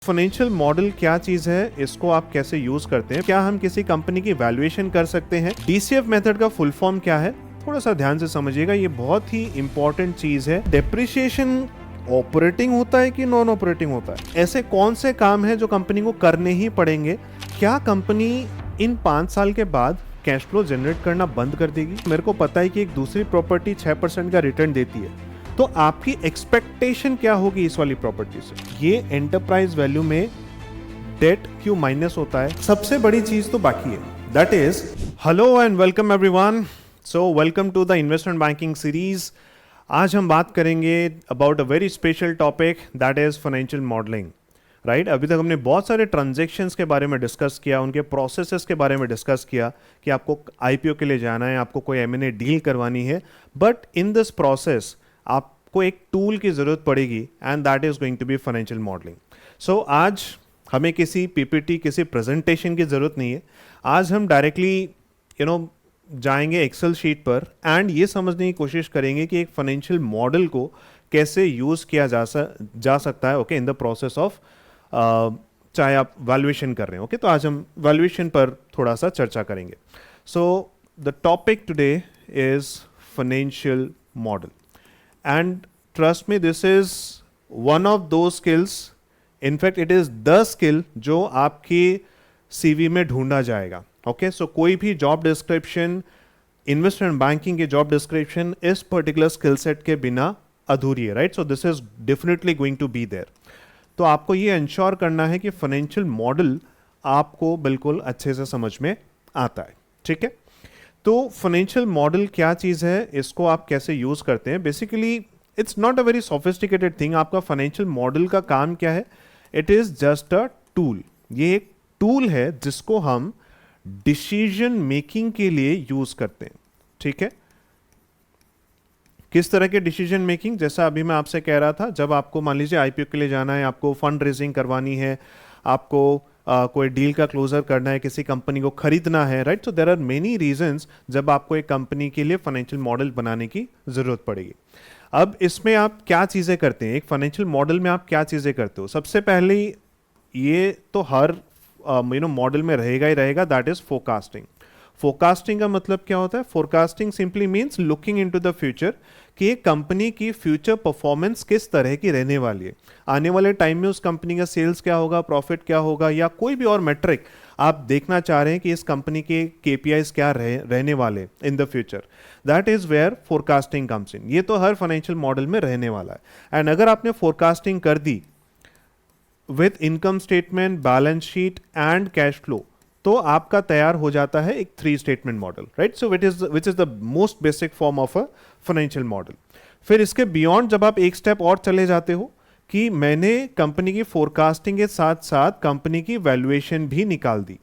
Financial model क्या चीज है, इसको आप कैसे यूज करते हैं, क्या हम किसी कंपनी की वैल्यूएशन कर सकते हैं, डीसीएफ मेथड का फुल फॉर्म क्या है, थोड़ा सा ध्यान से समझिएगा, ये बहुत ही इंपॉर्टेंट चीज है। डेप्रिसिएशन ऑपरेटिंग होता है कि नॉन ऑपरेटिंग होता है, ऐसे कौन से काम है जो कंपनी को करने ही पड़ेंगे, क्या कंपनी इन 5 साल के बाद कैश फ्लो जनरेट करना बंद कर देगी। मेरे को पता है कि एक दूसरी प्रॉपर्टी 6% का रिटर्न देती है, तो आपकी एक्सपेक्टेशन क्या होगी इस वाली प्रॉपर्टी से। ये एंटरप्राइज वैल्यू में डेट क्यों माइनस होता है, सबसे बड़ी चीज तो बाकी है, that is hello and welcome everyone. So welcome to the investment banking series. आज हम बात करेंगे about a very special topic, that is financial modelling. Right, अभी तक हमने बहुत सारे ट्रांजैक्शंस के बारे में डिस्कस किया, उनके प्रोसेसेस के बारे में डिस्कस किया कि आपको आईपीओ के लिए जाना है, आपको कोई एमएनए डील करवानी है, बट इन दिस प्रोसेस आपको एक टूल की जरूरत पड़ेगी and that is going to be financial modelling. So आज हमें किसी पीपीटी, किसी प्रेजेंटेशन की जरूरत नहीं है। आज हम डायरेक्टली जाएंगे एक्सेल शीट पर एंड ये समझने की कोशिश करेंगे कि एक फाइनेंशियल मॉडल को कैसे यूज किया जा सकता है, okay, in the process of चाहे आप वैल्यूएशन कर रहे हैं, ओके। तो आज हम वैल्यूएशन पर थोड़ा सा चर्चा करेंगे। So the topic today is financial model and trust me, this is one of those skills, in fact it is the skill जो आपकी CV में ढूंढा जाएगा, ओके। सो कोई भी जॉब डिस्क्रिप्शन, इन्वेस्टमेंट बैंकिंग की जॉब डिस्क्रिप्शन इस particular skill set के बिना अधूरी है, right. So this is definitely going to be there. तो आपको ये इंश्योर करना है कि फाइनेंशियल मॉडल आपको बिल्कुल अच्छे से समझ में आता है, ठीक है। तो फाइनेंशियल मॉडल क्या चीज़ है, इसको आप कैसे यूज़ करते हैं। Basically it's not a very sophisticated thing. आपका फाइनेंशियल मॉडल का काम क्या है, it is just a tool. ये एक टूल है जिसको हम डिसीजन मेकिंग के लिए यूज़ करते हैं, ठीक है। किस तरह के डिसीजन मेकिंग, जैसा अभी मैं आपसे कह रहा था, जब आपको मान लीजिए आईपीओ के लिए जाना है, आपको फंड रेजिंग करवानी है, आपको कोई डील का क्लोजर करना है, किसी कंपनी को खरीदना है, right. So there are many reasons जब आपको एक कंपनी के लिए फाइनेंशियल मॉडल बनाने की जरूरत पड़ेगी। अब इसमें आप क्या चीजें करते हैं, एक फाइनेंशियल मॉडल में आप क्या चीजें करते हो। सबसे पहले ये तो हर मॉडल में रहेगा ही रहेगा, दैट इज फोरकास्टिंग। फोरकास्टिंग का मतलब क्या होता है, forecasting simply means looking into the future, कि एक कंपनी की फ्यूचर परफॉर्मेंस किस तरह की रहने वाली है, आने वाले टाइम में उस कंपनी का सेल्स क्या होगा, प्रॉफिट क्या होगा, या कोई भी और मैट्रिक आप देखना चाह रहे हैं कि इस कंपनी के केपीआईज क्या रहने वाले in the future. That is where forecasting comes in. ये तो हर फाइनेंशियल मॉडल में रहने वाला है। एंड अगर आपने फोरकास्टिंग कर दी with income statement, balance sheet and cash flow, तो आपका तैयार हो जाता है एक 3 statement model, right. So which is the most basic form of a financial model. फिर इसके बियॉन्ड जब आप एक स्टेप और चले जाते हो कि मैंने कंपनी की फोरकास्टिंग के साथ साथ कंपनी की वैल्यूएशन भी निकाल दी।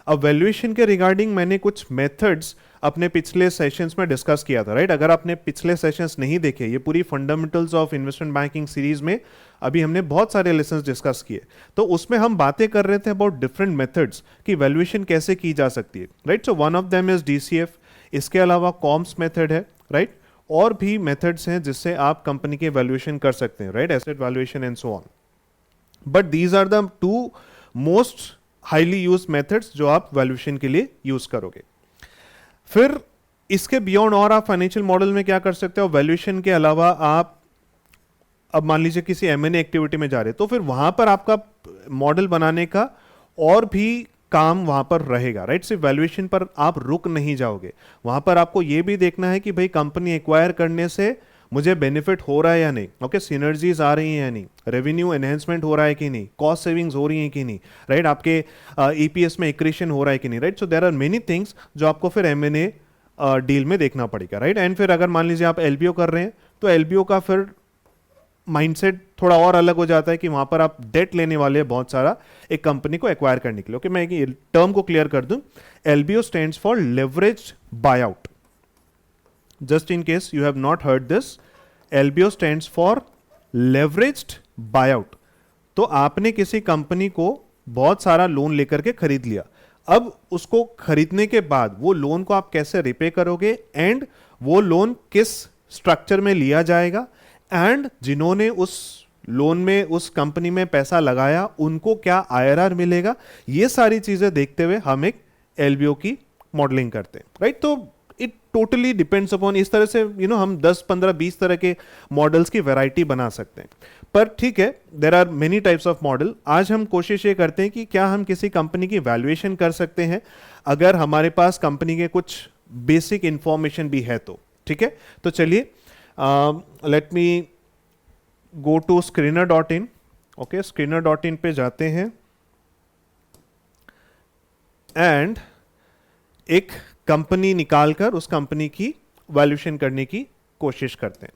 अब वैल्यूएशन के रिगार्डिंग मैंने कुछ मेथड्स अपने पिछले सेशंस में डिस्कस किया था, राइट। अगर आपने पिछले सेशंस नहीं देखे, ये पूरी fundamentals of investment banking series में अभी हमने बहुत सारे लेसन्स डिस्कस किए, तो उसमें हम बातें कर रहे थे अबाउट डिफरेंट मेथड्स कि वैल्यूएशन कैसे की जा सकती है, right. So one of them is DCF, इसके अलावा कॉम्स मेथड है, राइट। और भी मेथड्स हैं जिससे आप कंपनी के वैल्यूएशन कर सकते हैं, right, asset valuation and so on. But these are the 2 most highly used methods जो आप वैल्यूएशन के लिए यूज करोगे। फिर इसके बियॉन्ड और आप फाइनेंशियल मॉडल में क्या कर सकते हो, वैल्यूएशन के अलावा आप अब मान लीजिए किसी एमएनए एक्टिविटी में जा रहे हैं, तो फिर वहां पर आपका मॉडल बनाने का और भी काम वहां पर रहेगा, राइट। सिर्फ वैल्यूएशन पर आप रुक नहीं जाओगे, वहां पर आपको यह भी देखना है कि भाई कंपनी एक्वायर करने से मुझे बेनिफिट हो रहा है या नहीं, ओके, सिनर्जीज आ रही हैं या नहीं, रेवेन्यू एनहेंसमेंट हो रहा है कि नहीं, कॉस्ट सेविंग्स हो रही हैं कि नहीं, राइट, आपके ईपीएस में एक्रीशन हो रहा है कि नहीं, right. So there are many things जो आपको फिर एमएनए डील में देखना पड़ेगा, राइट। एंड फिर अगर मान लीजिए आप एलबीओ कर रहे हैं, तो एलबीओ का फिर माइंडसेट थोड़ा और अलग हो जाता है कि वहां पर आप डेट लेने वाले हैं बहुत सारा एक कंपनी को एक्वायर करने के लिए, ओके। मैं एक टर्म को क्लियर कर दूं, LBO stands for leveraged buyout. Just in case you have not heard this, LBO stands for leveraged buyout। तो आपने किसी कंपनी को बहुत सारा लोन लेकर के खरीद लिया, अब उसको खरीदने के बाद वो लोन को आप कैसे रिपे करोगे, एंड वो लोन किस स्ट्रक्चर में लिया जाएगा, एंड जिन्होंने उस लोन में उस कंपनी में पैसा लगाया, उनको क्या आईआरआर मिलेगा, ये सारी चीजें देखते हुए हम एक एलबीओ की मॉडलिंग करते हैं, राइट। तो इट टोटली डिपेंड्स अपॉन, इस तरह से हम 10 15 20 तरह के मॉडल्स की वैरायटी बना सकते हैं। पर ठीक है, there are many types of model. आज हम कोशिश ये करते हैं कि क्या हम किसी कंपनी की वैल्यूएशन कर सकते हैं अगर हमारे पास कंपनी के कुछ बेसिक इंफॉर्मेशन भी है तो। ठीक है, तो चलिए let me go to screener.in। Okay, screener.in पे जाते हैं एंड एक कंपनी निकालकर उस कंपनी की वैल्यूएशन करने की कोशिश करते हैं।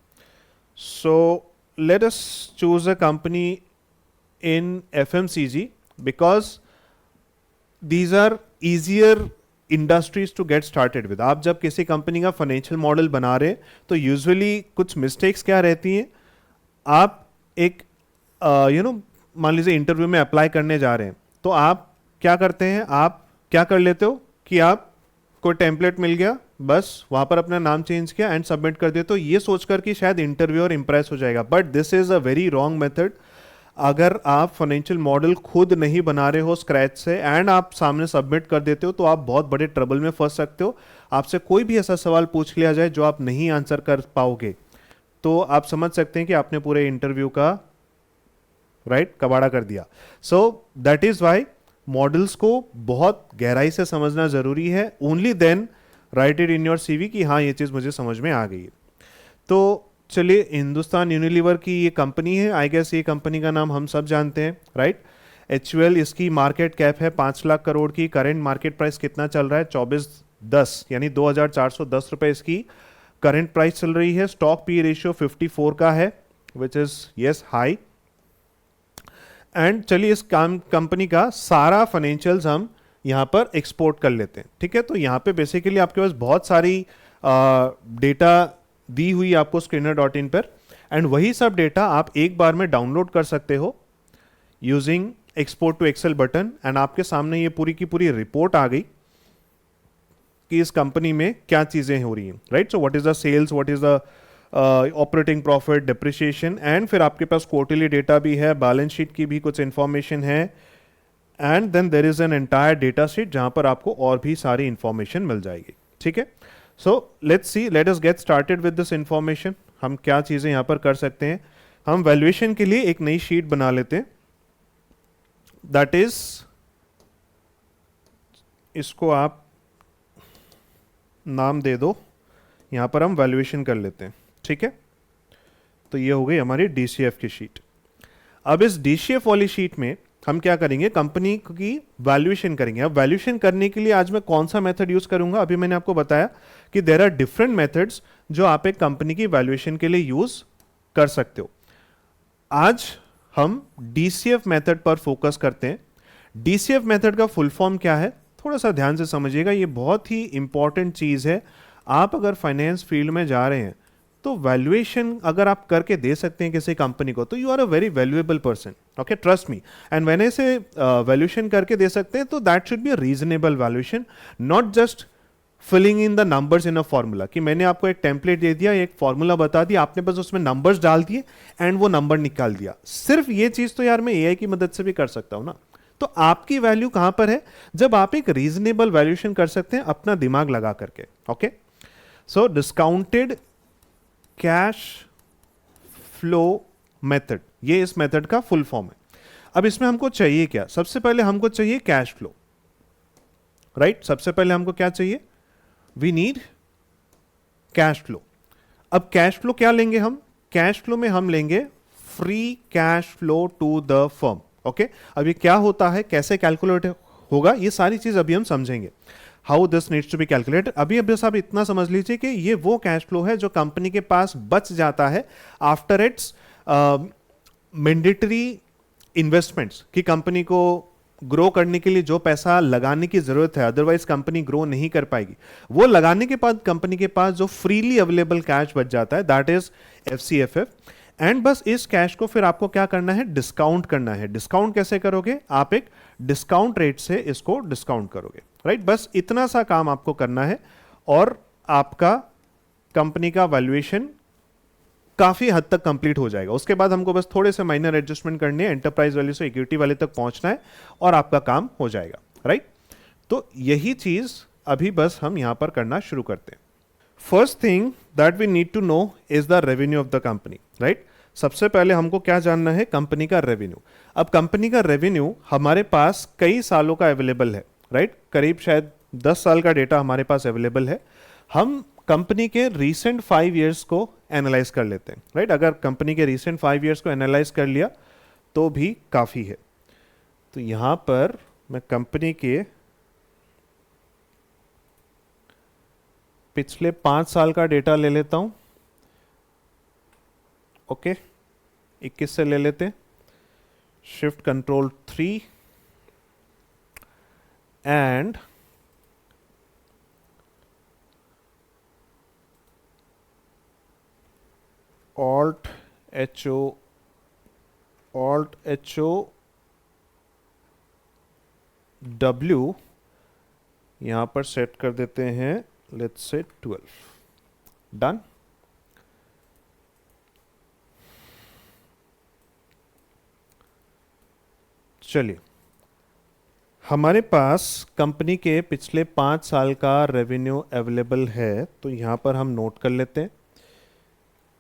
So let us choose a company in FMCG because these are easier industries to get started with. आप जब किसी कंपनी का फाइनेंशियल मॉडल बना रहे हैं तो यूजुअली कुछ मिस्टेक्स क्या रहती हैं, आप एक मान लीजिए इंटरव्यू में अप्लाई करने जा रहे हैं तो आप क्या करते हैं, आप क्या कर लेते हो कि आप कोई टेम्पलेट मिल गया, बस वहां पर अपना नाम चेंज किया एंड सबमिट कर देते हो, ये सोचकर कि शायद इंटरव्यूअर इंप्रेस हो जाएगा। But this is a very wrong method. अगर आप फाइनेंशियल मॉडल खुद नहीं बना रहे हो स्क्रैच से एंड आप सामने सबमिट कर देते हो तो आप बहुत बड़े ट्रबल में फंस सकते हो। आपसे कोई भी ऐसा सवाल पूछ लिया जाए जो आप नहीं आंसर कर पाओगे तो आप समझ सकते हैं कि आपने पूरे इंटरव्यू का कबाड़ा कर दिया। So that is why models को बहुत गहराई से समझना जरूरी है। Only then write it in your CV कि हाँ ये चीज मुझे समझ में आ गई है। तो चलिए, हिंदुस्तान यूनिलीवर की ये कंपनी है, आई गेस ये कंपनी का नाम हम सब जानते हैं, राइट। HUL, इसकी मार्केट कैप है 5 लाख करोड़ की। करेंट मार्केट प्राइस कितना चल रहा है, 2410 यानी 2410 रुपए इसकी करंट प्राइस चल रही है। स्टॉक पी रेशियो 54 का है which is yes high. And चलिए इस कंपनी का सारा फाइनेंशियल्स हम यहां पर एक्सपोर्ट कर लेते हैं। ठीक है, तो यहां पे बेसिकली आपके पास बहुत सारी डेटा दी हुई आपको screener.in पर एंड वही सब डेटा आप एक बार में डाउनलोड कर सकते हो using export to Excel button and आपके सामने ये पूरी की पूरी रिपोर्ट आ गई कि इस कंपनी में क्या चीजें हो रही हैं, right. So what is the sales, what is the operating profit, depreciation and फिर आपके पास क्वार्टरली डेटा भी है, बैलेंस शीट की भी कुछ इंफॉर्मेशन है and then there is an entire data sheet जहां पर आपको और भी सारी इंफॉर्मेशन मिल जाएगी। ठीक है, so let's see, let us gate started with this information. हम क्या चीजें यहां पर कर सकते हैं, हम वैल्यूएशन के लिए एक नई शीट बना लेते हैं, दैट इज, इसको आप नाम दे दो, यहां पर हम वैल्यूएशन कर लेते हैं। ठीक है, तो ये हो गई हमारी डीसीएफ की शीट। अब इस डीसीएफ वाली शीट में हम क्या करेंगे, कंपनी की वैल्यूएशन करेंगे। अब वैल्यूएशन करने के लिए आज मैं कौन सा मेथड यूज करूंगा, अभी मैंने आपको बताया कि देयर आर डिफरेंट मेथड्स जो आप एक कंपनी की वैल्यूएशन के लिए यूज कर सकते हो। आज हम डीसीएफ मेथड पर फोकस करते हैं। डीसीएफ मेथड का फुल फॉर्म क्या है, थोड़ा सा ध्यान से समझिएगा, ये बहुत ही इंपॉर्टेंट चीज है। आप अगर फाइनेंस फील्ड में जा रहे हैं तो वैल्यूएशन अगर आप करके दे सकते हैं किसी कंपनी को तो you are a very valuable person, okay, trust me. And when I say valuation करके दे सकते हैं तो that should be a reasonable valuation, not just filling in the numbers in a formula कि मैंने आपको एक टेम्पलेट दे दिया, एक फॉर्मूला बता दिया, आपने बस उसमें नंबर्स डाल दिए एंड वो नंबर निकाल दिया। सिर्फ ये चीज तो यार मैं एआई की मदद से भी कर सकता हूं ना। तो आपकी वैल्यू कहां पर है, जब आप एक रीजनेबल वैल्यूएशन कर सकते हैं अपना दिमाग लगा करके। ओके, सो डिस्काउंटेड कैश फ्लो मेथड, ये इस मेथड का फुल फॉर्म है। अब इसमें हमको चाहिए क्या, सबसे पहले हमको चाहिए कैश फ्लो, राइट। सबसे पहले हमको क्या चाहिए, वी नीड कैश फ्लो। अब कैश फ्लो क्या लेंगे हम, कैश फ्लो में हम लेंगे free cash flow to the firm. Okay, अब ये क्या होता है, कैसे कैलकुलेट होगा, ये सारी चीज अभी हम समझेंगे, how this needs to be calculated. अभी अभी आप इतना समझ लीजिए कि ये वो कैश फ्लो है जो कंपनी के पास बच जाता है आफ्टर इट्स मैंडेटरी इन्वेस्टमेंट्स, की कंपनी को ग्रो करने के लिए जो पैसा लगाने की जरूरत है, अदरवाइज कंपनी ग्रो नहीं कर पाएगी, वो लगाने के बाद कंपनी के पास जो फ्रीली अवेलेबल कैश बच जाता है, दैट इज एफसीएफएफ। एंड बस इस कैश को फिर आपको क्या करना है, डिस्काउंट करना है। डिस्काउंट कैसे करोगे, आप एक डिस्काउंट रेट से इसको डिस्काउंट करोगे, राइट। बस इतना सा काम आपको करना है और आपका कंपनी का वैल्यूएशन काफ़ी हद तक कंप्लीट हो जाएगा। उसके बाद हमको बस थोड़े से माइनर एडजस्टमेंट करने हैं, एंटरप्राइज वैल्यू से इक्विटी वाले तक पहुंचना है और आपका काम हो जाएगा, राइट। तो यही चीज़ अभी बस हम यहाँ पर करना शुरू करते हैं। First thing that we need to know is the revenue of the company, right. सबसे पहले हमको क्या जानना है, कंपनी का रेवेन्यू। अब कंपनी का रेवेन्यू हमारे पास कई सालों का अवेलेबल है, राइट। करीब शायद 10 साल का डेटा हमारे पास अवेलेबल है। हम कंपनी के रीसेंट 5 ईयर्स को एनालाइज कर लेते हैं, राइट। अगर कंपनी के रीसेंट 5 ईयर्स को एनालाइज कर लिया तो भी काफ़ी है। तो यहाँ पर मैं कंपनी के पिछले 5 साल का डेटा ले लेता हूँ, ओके। 21 से ले लेते, shift control 3 and alt H O W यहां पर सेट कर देते हैं, लेट्स से 12। डन। चलिए, हमारे पास कंपनी के पिछले 5 साल का रेवेन्यू अवेलेबल है। तो यहाँ पर हम नोट कर लेते हैं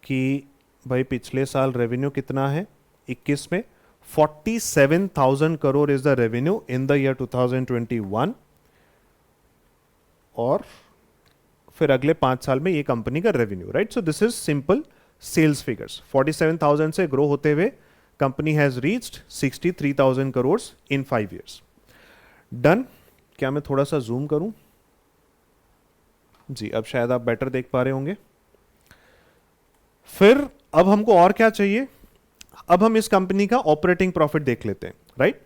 कि भाई पिछले साल रेवेन्यू कितना है, 21 में 47,000 crore is the revenue in the year 2021। और फिर अगले 5 साल में ये कंपनी का revenue, right. So this is simple sales figures. 47,000 से ग्रो होते हुए company has reached 63,000 crore in 5 years. Done. क्या मैं थोड़ा सा जूम करूं? जी, अब शायद आप बेटर देख पा रहे होंगे। फिर अब हमको और क्या चाहिए, अब हम इस कंपनी का ऑपरेटिंग प्रॉफिट देख लेते हैं, राइट।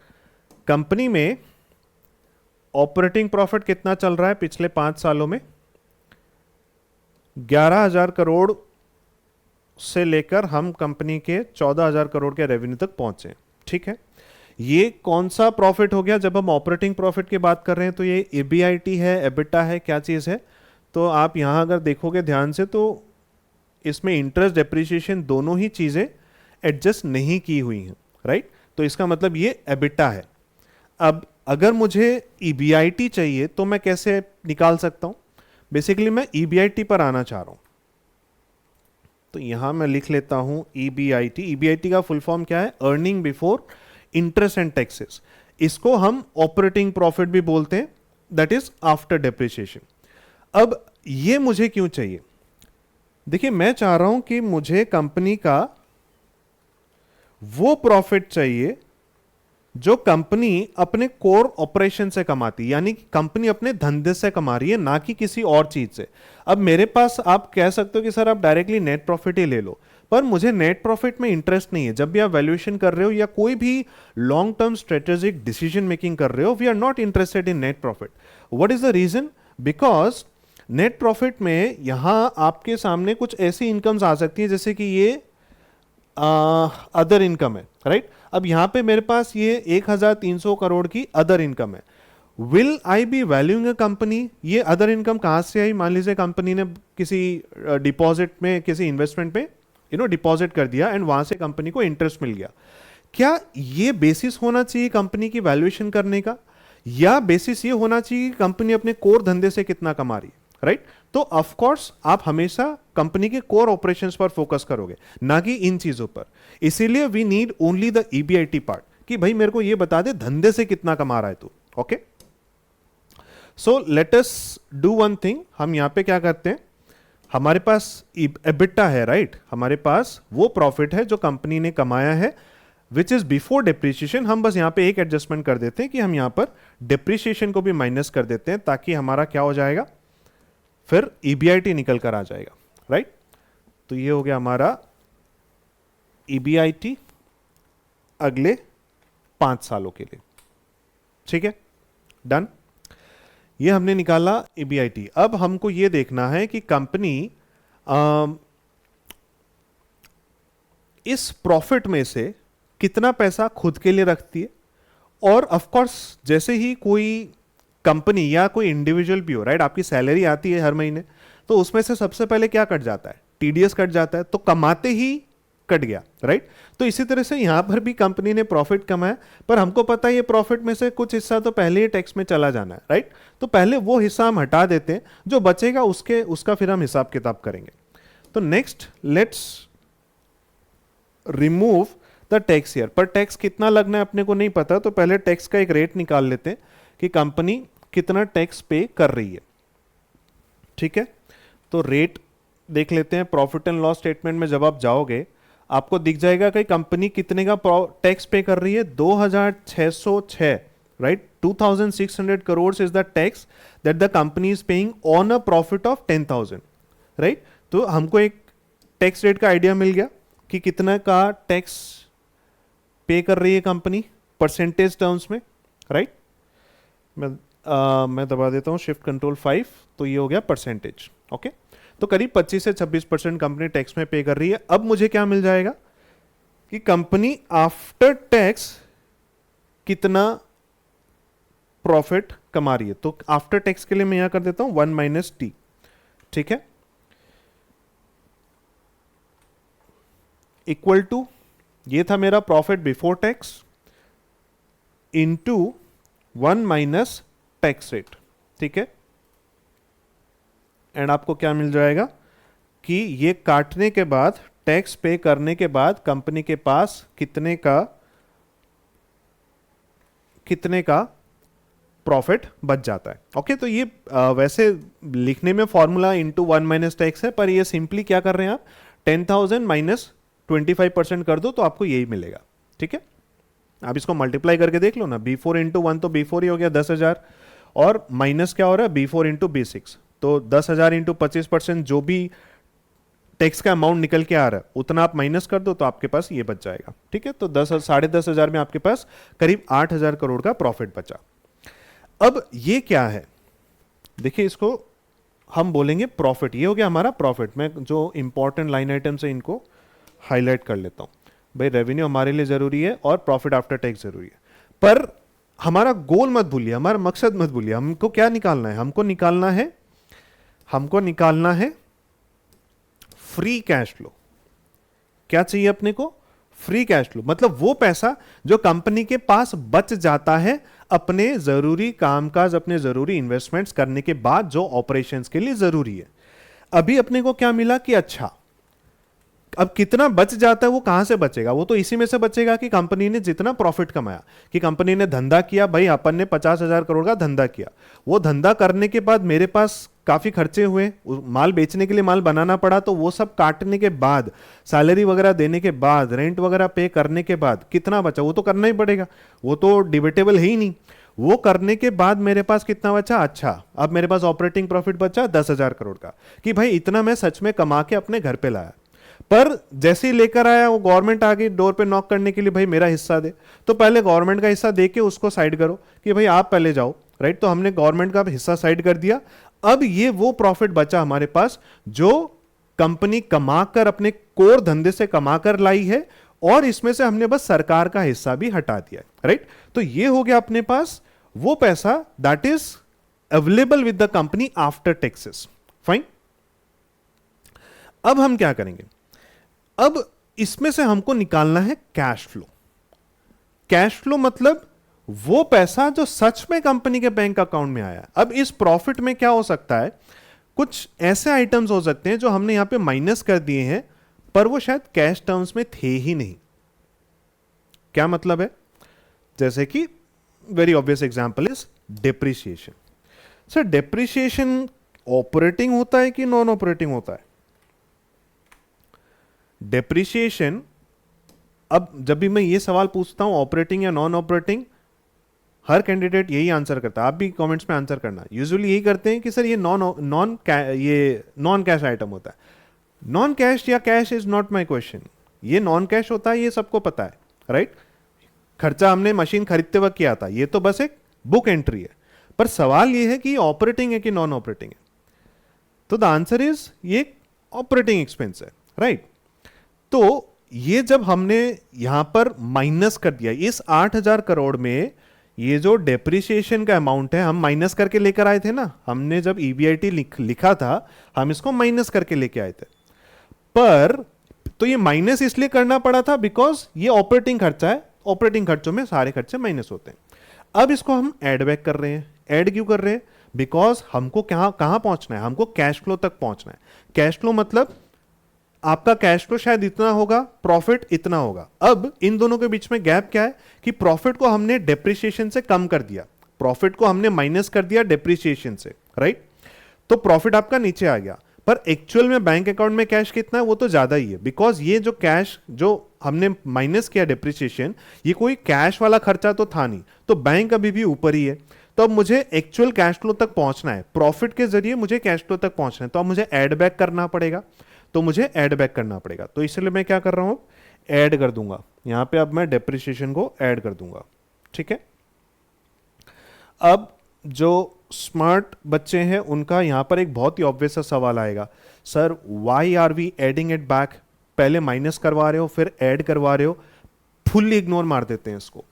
कंपनी में ऑपरेटिंग प्रॉफिट कितना चल रहा है पिछले 5 सालों में? 11,000 करोड़ से लेकर हम कंपनी के 14,000 करोड़ के रेवेन्यू तक पहुंचे, ठीक है। ये कौन सा प्रॉफिट हो गया? जब हम ऑपरेटिंग प्रॉफिट की बात कर रहे हैं तो ये EBIT है, एबिटा है, क्या चीज है? तो आप यहां अगर देखोगे ध्यान से तो इसमें इंटरेस्ट डेप्रिसिएशन दोनों ही चीजें एडजस्ट नहीं की हुई हैं, राइट। तो इसका मतलब ये एबिटा है। अब अगर मुझे EBIT चाहिए तो मैं कैसे निकाल सकता हूं? बेसिकली मैं EBIT पर आना चाह रहा हूं, तो यहां मैं लिख लेता हूं EBIT। EBIT का फुल फॉर्म क्या है? Earning before interest and taxes. इसको हम ऑपरेटिंग प्रॉफिट भी बोलते हैं, दैट इज आफ्टर डेप्रिसिएशन। अब ये मुझे क्यों चाहिए? देखिए, मैं चाह रहा हूं कि मुझे कंपनी का वो प्रॉफिट चाहिए जो कंपनी अपने कोर ऑपरेशन से कमाती, यानी कि कंपनी अपने धंधे से कमा रही है, ना कि किसी और चीज से। अब मेरे पास आप कह सकते हो कि सर आप डायरेक्टली नेट प्रॉफिट ही ले लो, पर मुझे नेट प्रॉफिट में इंटरेस्ट नहीं है। जब भी आप वैल्यूएशन कर रहे हो या कोई भी long term strategic decision making कर रहे हो, we are not interested in net profit. What is the reason? Because net profit में यहां आपके सामने कुछ ऐसी इनकम्स आ सकती है जैसे कि ये अदर इनकम है, राइट। अब यहां पे मेरे पास ये 1,300 करोड़ की अदर इनकम है। Will I be valuing a company? ये अदर इनकम कहां से आई? मान लीजिए कंपनी ने किसी डिपॉजिट में, किसी इन्वेस्टमेंट पे डिपॉजिट कर दिया एंड वहां से कंपनी को इंटरेस्ट मिल गया। क्या ये बेसिस होना चाहिए कंपनी की वैल्यूएशन करने का, या बेसिस ये होना चाहिए कि कंपनी अपने कोर धंधे से कितना कमा रही है, राइट। तो ऑफ कोर्स आप हमेशा कंपनी के कोर ऑपरेशंस पर फोकस करोगे, ना कि इन चीजों पर। इसीलिए we need only the EBIT part, कि भाई मेरे को ये बता दे धंधे से कितना कमा रहा है तू, okay. So let us do one thing. हम यहां पे क्या करते हैं, हमारे पास एबिटा है, राइट। हमारे पास वो प्रॉफिट है जो कंपनी ने कमाया है विच इज बिफोर डेप्रिसिएशन। हम बस यहां पे एक एडजस्टमेंट कर देते हैं कि हम यहां पर डेप्रिसिएशन को भी माइनस कर देते हैं, ताकि हमारा क्या हो जाएगा, फिर EBIT निकल कर आ जाएगा, राइट। तो ये हो गया हमारा EBIT अगले 5 सालों के लिए, ठीक है। डन। ये हमने निकाला EBIT। अब हमको ये देखना है कि कंपनी इस प्रॉफिट में से कितना पैसा खुद के लिए रखती है। और ऑफ कोर्स जैसे ही कोई कंपनी या कोई इंडिविजुअल भी हो, राइट, आपकी सैलरी आती है हर महीने, तो उसमें से सबसे पहले क्या कट जाता है? टीडीएस कट जाता है, तो कमाते ही कट गया, राइट। तो इसी तरह से यहां पर भी कंपनी ने प्रॉफिट कमाया, पर हमको पता है ये प्रॉफिट में से कुछ हिस्सा तो पहले ही टैक्स में चला जाना है, राइट। तो पहले वो हिस्सा हम हटा देते हैं, जो बचेगा उसका फिर हम हिसाब किताब करेंगे। तो next let's remove the tax year. पर टैक्स कितना लगना है अपने को नहीं पता, तो पहले टैक्स का एक रेट निकाल लेते हैं कि कंपनी कितना टैक्स पे कर रही है, ठीक है। तो रेट देख लेते हैं। प्रॉफिट एंड लॉस स्टेटमेंट में जब आप जाओगे आपको दिख जाएगा कि कंपनी कितने का टैक्स पे कर रही है, 2606, right. 2600 crore is the tax that the company is paying on a profit of 10,000, right. तो हमको एक टैक्स रेट का आइडिया मिल गया कि कितना का टैक्स पे कर रही है कंपनी परसेंटेज टर्म्स में, राइट। मैं दबा देता हूं शिफ्ट कंट्रोल 5, तो ये हो गया परसेंटेज, ओके। तो करीब 25 से 26% कंपनी टैक्स में पे कर रही है। अब मुझे क्या मिल जाएगा कि कंपनी आफ्टर टैक्स कितना प्रॉफिट कमा रही है। तो आफ्टर टैक्स के लिए मैं यहां कर देता हूं 1 माइनस टी, ठीक है, इक्वल टू, ये था मेरा profit before tax into 1 minus tax rate, ठीक है। एंड आपको क्या मिल जाएगा कि ये काटने के बाद, टैक्स पे करने के बाद कंपनी के पास कितने का प्रॉफिट बच जाता है, ओके। तो ये वैसे लिखने में फॉर्मूला इंटू 1 माइनस टैक्स है, पर ये सिंपली क्या कर रहे हैं आप, 10,000 माइनस 25% कर दो तो आपको यही मिलेगा, ठीक है। आप इसको मल्टीप्लाई करके देख लो ना, B4 इंटू 1 तो B4 ही हो गया 10,000, और माइनस क्या हो रहा है B4 इंटू B6, तो 10,000 इंटू 25% जो भी टैक्स का अमाउंट निकल के आ रहा है उतना आप माइनस कर दो तो आपके पास ये बच जाएगा, ठीक है। तो 10,000 में आपके पास करीब 8,000 करोड़ का प्रॉफिट बचा। अब ये क्या है, देखिए इसको हम बोलेंगे प्रॉफिट। ये हो गया हमारा प्रॉफिट। मैं जो इंपॉर्टेंट लाइन आइटम्स है इनको हाईलाइट कर लेता हूं। भाई रेवेन्यू हमारे लिए जरूरी है और प्रॉफिट आफ्टर टैक्स जरूरी है, पर हमारा गोल मत भूलिए, हमारा मकसद मत भूलिए। हमको क्या निकालना है, हमको निकालना है फ्री कैश फ्लो। क्या चाहिए अपने को, फ्री कैश फ्लो, मतलब वो पैसा जो कंपनी के पास बच जाता है अपने जरूरी कामकाज, अपने जरूरी इन्वेस्टमेंट्स करने के बाद, जो ऑपरेशंस के लिए जरूरी है। अभी अपने को क्या मिला कि अच्छा अब कितना बच जाता है, वो कहां से बचेगा, वो तो इसी में से बचेगा कि कंपनी ने जितना प्रॉफिट कमाया, कि कंपनी ने धंधा किया, भाई अपन ने 50,000 करोड़ का धंधा किया, वो धंधा करने के बाद मेरे पास काफी खर्चे हुए, माल बेचने के लिए माल बनाना पड़ा, तो वो सब काटने के बाद, सैलरी वगैरह देने के बाद, रेंट वगैरह पे करने के बाद कितना बचा, वो तो करना ही पड़ेगा, वो तो डिबेटेबल है ही नहीं। वो करने के बाद मेरे पास कितना बचा, अच्छा अब मेरे पास ऑपरेटिंग प्रॉफिट बचा 10,000 करोड़ का, कि भाई इतना मैं सच में कमा के अपने घर पे लाया। पर जैसे ही लेकर आया, वो गवर्नमेंट आ गई डोर पे नॉक करने के लिए, भाई मेरा हिस्सा दे। तो पहले गवर्नमेंट का हिस्सा दे के उसको साइड करो कि भाई आप पहले जाओ, राइट। तो हमने गवर्नमेंट का हिस्सा साइड कर दिया। अब ये वो प्रॉफिट बचा हमारे पास जो कंपनी कमाकर, अपने कोर धंधे से कमाकर लाई है, और इसमें से हमने बस सरकार का हिस्सा भी हटा दिया, राइट। तो ये हो गया अपने पास वो पैसा that is available with the company after taxes, fine. अब हम क्या करेंगे, अब इसमें से हमको निकालना है कैश फ्लो। कैश फ्लो मतलब वो पैसा जो सच में कंपनी के बैंक अकाउंट में आया। अब इस प्रॉफिट में क्या हो सकता है, कुछ ऐसे आइटम्स हो सकते हैं जो हमने यहां पे माइनस कर दिए हैं, पर वो शायद कैश टर्म्स में थे ही नहीं। क्या मतलब है, जैसे कि very obvious example is depreciation. Sir depreciation operating होता है कि नॉन ऑपरेटिंग होता है? डेप्रिसिएशन, अब जब भी मैं ये सवाल पूछता हूं ऑपरेटिंग या नॉन ऑपरेटिंग, हर कैंडिडेट यही आंसर करता है। आप भी कमेंट्स में आंसर करना। यूजुअली यही करते हैं कि सर ये नॉन कैश आइटम होता है। नॉन कैश या cash is not my question. ये नॉन कैश होता है, ये सबको पता है, राइट। खर्चा हमने मशीन खरीदते वक्त किया था, ये तो बस एक बुक एंट्री है। पर सवाल ये है कि ऑपरेटिंग है कि नॉन ऑपरेटिंग है। तो द आंसर इज ये ऑपरेटिंग एक्सपेंस है, राइट। तो ये जब हमने यहां पर माइनस कर दिया, इस 8,000 करोड़ में ये जो डेप्रिसिएशन का अमाउंट है हम माइनस करके लेकर आए थे ना। हमने जब EBIT लिखा था हम इसको माइनस करके लेके आए थे। पर तो ये माइनस इसलिए करना पड़ा था बिकॉज ये ऑपरेटिंग खर्चा है, ऑपरेटिंग खर्चों में सारे खर्चे माइनस होते हैं। अब इसको हम ऐड बैक कर रहे हैं। ऐड क्यों कर रहे हैं? बिकॉज हमको कहां कहां पहुंचना है, हमको कैश फ्लो तक पहुंचना है। कैश फ्लो मतलब आपका कैश फ्लो शायद इतना होगा, प्रॉफिट इतना होगा। अब इन दोनों के बीच में गैप क्या है कि प्रॉफिट को हमने डेप्रिसिएशन से कम कर दिया, प्रॉफिट को हमने माइनस कर दिया डेप्रिसिएशन से, राइट? तो प्रॉफिट आपका नीचे आ गया, पर एक्चुअल में बैंक अकाउंट में कैश कितना है वो तो ज्यादा ही है, बिकॉज ये जो कैश जो हमने माइनस किया डेप्रिसिएशन, ये कोई कैश वाला खर्चा तो था नहीं, तो बैंक अभी भी ऊपर ही है। तो अब मुझे एक्चुअल कैश फ्लो तक पहुंचना है, प्रॉफिट के जरिए मुझे कैश फ्लो तक पहुंचना है, तो अब मुझे ऐड बैक करना पड़ेगा, तो मुझे ऐड बैक करना पड़ेगा। तो इसलिए मैं क्या कर रहा हूं, ऐड कर दूंगा यहां पे। अब मैं डेप्रिसिएशन को ऐड कर दूंगा, ठीक है। अब जो स्मार्ट बच्चे हैं उनका यहां पर एक बहुत ही ऑब्वियस सा सवाल आएगा, sir why are we adding it back? पहले माइनस करवा रहे हो फिर ऐड करवा रहे हो, फुल्ली इग्नोर मार देते हैं इसको,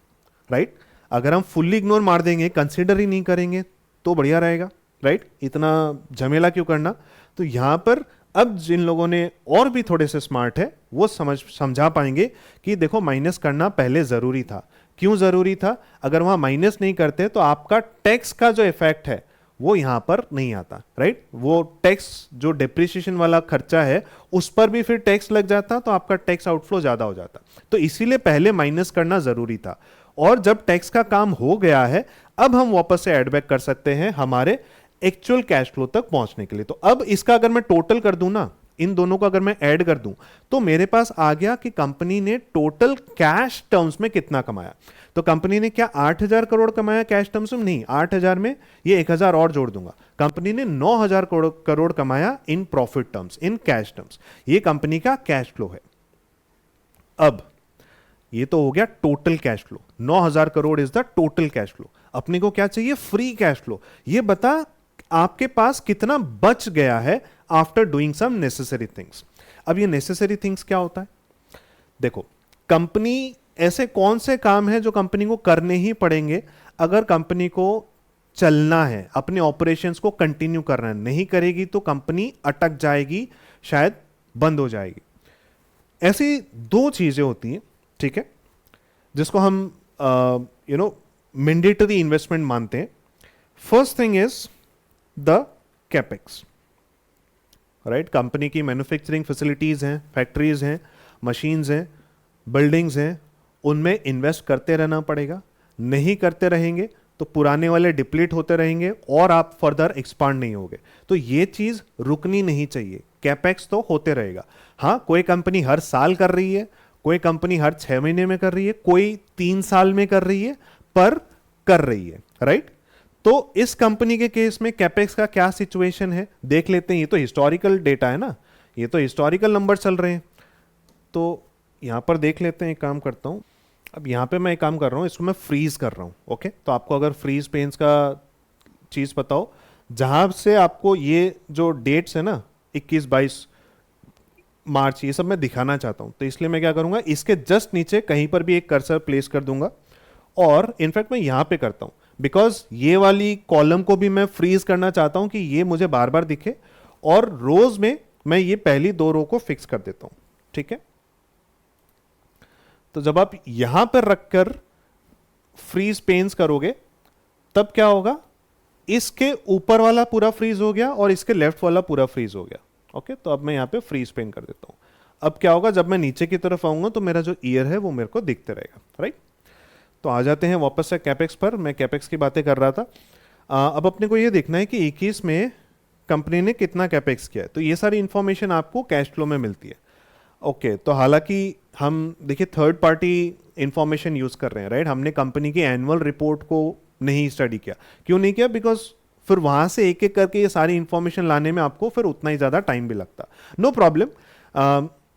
राइट? अगर हम फुल्ली इग्नोर मार देंगे, कंसीडर ही नहीं करेंगे तो बढ़िया रहेगा, राइट? इतना झमेला क्यों करना? तो यहां पर अब जिन लोगों ने और भी थोड़े से स्मार्ट है वो समझा पाएंगे कि देखो माइनस करना पहले जरूरी था। क्यों जरूरी था? अगर वहां माइनस नहीं करते तो आपका टैक्स का जो इफेक्ट है वो यहां पर नहीं आता, राइट? वो टैक्स जो डेप्रिसिएशन वाला खर्चा है उस पर भी फिर टैक्स लग जाता, तो आपका टैक्स आउटफ्लो ज्यादा हो जाता। तो इसीलिए पहले माइनस करना जरूरी था। और जब टैक्स का काम हो गया है, अब हम वापस से एड बैक कर सकते हैं हमारे एक्चुअल कैश फ्लो तक पहुंचने के लिए। तो अब इसका अगर मैं टोटल कर दूं ना, इन दोनों को अगर मैं ऐड कर दूं, तो मेरे पास आ गया कि कंपनी ने टोटल कैश टर्म्स में कितना कमाया। तो कंपनी ने क्या 8,000 करोड़ कमाया कैश टर्म्स में? नहीं, 8,000 में ये 1,000 और जोड़ दूंगा, कंपनी ने 9,000 करोड़ कमाया in profit terms, in cash terms. ये कंपनी का कैश फ्लो है। अब ये तो हो गया total cash flow, 9,000 crore is the total cash flow. अपने को क्या चाहिए? Free cash flow. ये बता आपके पास कितना बच गया है after doing some necessary things. अब ये नेसेसरी थिंग्स क्या होता है? देखो, कंपनी ऐसे कौन से काम है जो कंपनी को करने ही पड़ेंगे अगर कंपनी को चलना है, अपने ऑपरेशंस को कंटिन्यू करना है। नहीं करेगी तो कंपनी अटक जाएगी, शायद बंद हो जाएगी। ऐसी दो चीजें होती हैं, ठीक है, जिसको हम मैंडेटरी इन्वेस्टमेंट मानते हैं। First thing is the capex, right? Company की मैन्युफैक्चरिंग फैसिलिटीज हैं, फैक्ट्रीज हैं, मशीन्स हैं, बिल्डिंग्स हैं, उनमें इन्वेस्ट करते रहना पड़ेगा। नहीं करते रहेंगे तो पुराने वाले डिप्लीट होते रहेंगे और आप फर्दर एक्सपांड नहीं होगे। तो ये चीज रुकनी नहीं चाहिए, कैपेक्स तो होते रहेगा। हाँ, कोई कंपनी हर साल कर रही है, कोई कंपनी हर 6 महीने में कर रही है, कोई 3 साल में कर रही है, पर कर रही है, राइट? तो इस कंपनी के केस में कैपेक्स का क्या सिचुएशन है देख लेते हैं। ये तो हिस्टोरिकल डेटा है ना, ये तो हिस्टोरिकल नंबर चल रहे हैं, तो यहां पर देख लेते हैं। एक काम करता हूं, अब यहां पे मैं एक काम कर रहा हूं, इसको मैं फ्रीज कर रहा हूं, ओके? तो आपको अगर फ्रीज पेन्स का चीज बताओ, जहां से आपको ये जो डेट्स है ना 21, 22 मार्च, ये सब मैं दिखाना चाहता हूं। तो इसलिए मैं क्या करूंगा, इसके जस्ट नीचे कहीं पर भी एक कर्सर प्लेस कर दूंगा, और इनफैक्ट मैं यहां पे करता हूं बिकॉज ये वाली कॉलम को भी मैं फ्रीज करना चाहता हूं कि ये मुझे बार बार दिखे, और रोज में मैं ये पहली 2 रो को फिक्स कर देता हूं, ठीक है? तो जब आप यहां पर रखकर फ्रीज पेन्स करोगे तब क्या होगा, इसके ऊपर वाला पूरा फ्रीज हो गया और इसके लेफ्ट वाला पूरा फ्रीज हो गया, ओके? तो अब मैं यहां पे फ्रीज पेन कर देता हूं। अब क्या होगा, जब मैं नीचे की तरफ आऊंगा तो मेरा जो ईयर है वो मेरे को दिखते रहेगा, राइट? तो आ जाते हैं वापस से कैपेक्स पर। मैं कैपेक्स की बातें कर रहा था। अब अपने को ये देखना है कि 21 में कंपनी ने कितना कैपेक्स किया है। तो ये सारी इंफॉर्मेशन आपको कैश फ्लो में मिलती है, ओके? तो हालांकि हम देखिए थर्ड पार्टी इंफॉर्मेशन यूज कर रहे हैं, राइट? हमने कंपनी की एनुअल रिपोर्ट को नहीं स्टडी किया। क्यों नहीं किया? बिकॉज फिर वहां से एक एक करके ये सारी इंफॉर्मेशन लाने में आपको फिर उतना ही ज्यादा टाइम भी लगता। नो प्रॉब्लम,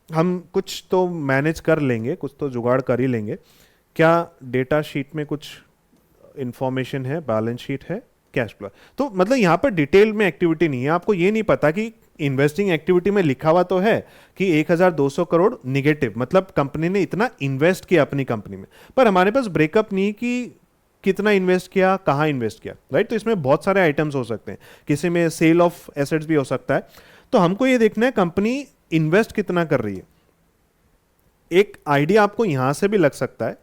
हम कुछ तो मैनेज कर लेंगे, कुछ तो जुगाड़ कर ही लेंगे। क्या डेटा शीट में कुछ इंफॉर्मेशन है, बैलेंस शीट है, कैश फ्लो? तो मतलब यहां पर डिटेल में एक्टिविटी नहीं है। आपको ये नहीं पता कि इन्वेस्टिंग एक्टिविटी में लिखा हुआ तो है कि 1,200 करोड़ निगेटिव, मतलब कंपनी ने इतना इन्वेस्ट किया अपनी कंपनी में, पर हमारे पास ब्रेकअप नहीं कि कितना इन्वेस्ट किया, कहां इन्वेस्ट किया, राइट? तो इसमें बहुत सारे आइटम्स हो सकते हैं, किसी में सेल ऑफ एसेट्स भी हो सकता है। तो हमको ये देखना है कंपनी इन्वेस्ट कितना कर रही है। एक आइडिया आपको यहां से भी लग सकता है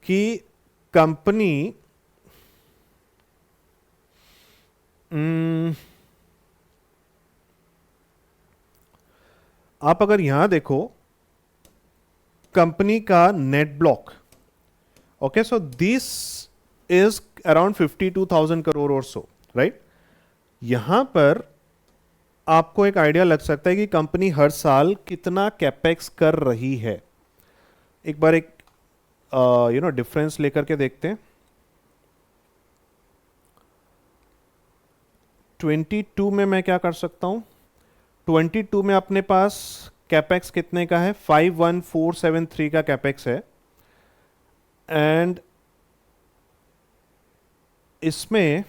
कि कंपनी आप अगर यहां देखो कंपनी का net block, okay, so this is around 52,000 crore और सो, राइट। यहां पर आपको एक आइडिया लग सकता है कि कंपनी हर साल कितना कैपेक्स कर रही है। एक बार एक डिफरेंस लेकर के देखते हैं। 22 में मैं क्या कर सकता हूं, 22 में अपने पास कैपेक्स कितने का है, 51,473 का कैपेक्स है। एंड इसमें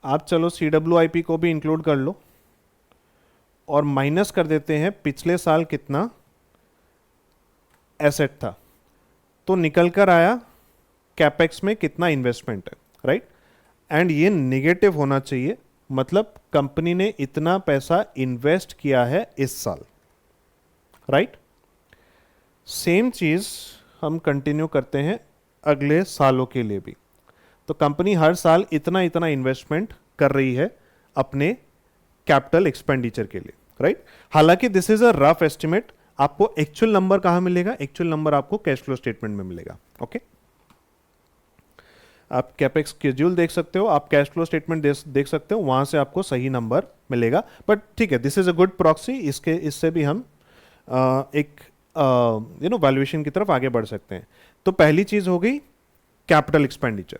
आप चलो CWIP को भी इंक्लूड कर लो और माइनस कर देते हैं पिछले साल कितना एसेट था, तो निकल कर आया कैपेक्स में कितना इन्वेस्टमेंट है, राइट। एंड ये नेगेटिव होना चाहिए, मतलब कंपनी ने इतना पैसा इन्वेस्ट किया है इस साल, राइट। सेम चीज हम कंटिन्यू करते हैं अगले सालों के लिए भी। तो कंपनी हर साल इतना इतना इन्वेस्टमेंट कर रही है अपने कैपिटल एक्सपेंडिचर के लिए, राइट। हालांकि this is a rough estimate, आपको एक्चुअल नंबर कहां मिलेगा, एक्चुअल नंबर आपको कैश फ्लो स्टेटमेंट में मिलेगा, ओके। आप कैपेक्स स्केड्यूल देख सकते हो, आप कैश फ्लो स्टेटमेंट देख सकते हो, वहां से आपको सही नंबर मिलेगा। बट ठीक है, this is a good proxy, इससे भी हम एक वैल्यूएशन की तरफ आगे बढ़ सकते हैं। तो पहली चीज हो गई capital expenditure,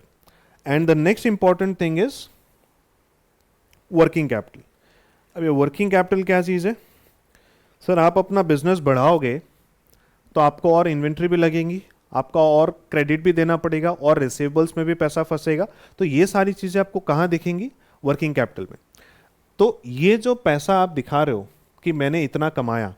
and the next important thing is working capital. अब ये वर्किंग कैपिटल क्या चीज है सर, आप अपना बिजनेस बढ़ाओगे तो आपको और इन्वेंट्री भी लगेंगी, आपका और क्रेडिट भी देना पड़ेगा, और रिसीवेबल्स में भी पैसा फंसेगा। तो ये सारी चीजें आपको कहां दिखेंगी, वर्किंग कैपिटल में। तो ये जो पैसा आप दिखा रहे हो कि मैंने इतना कमाया,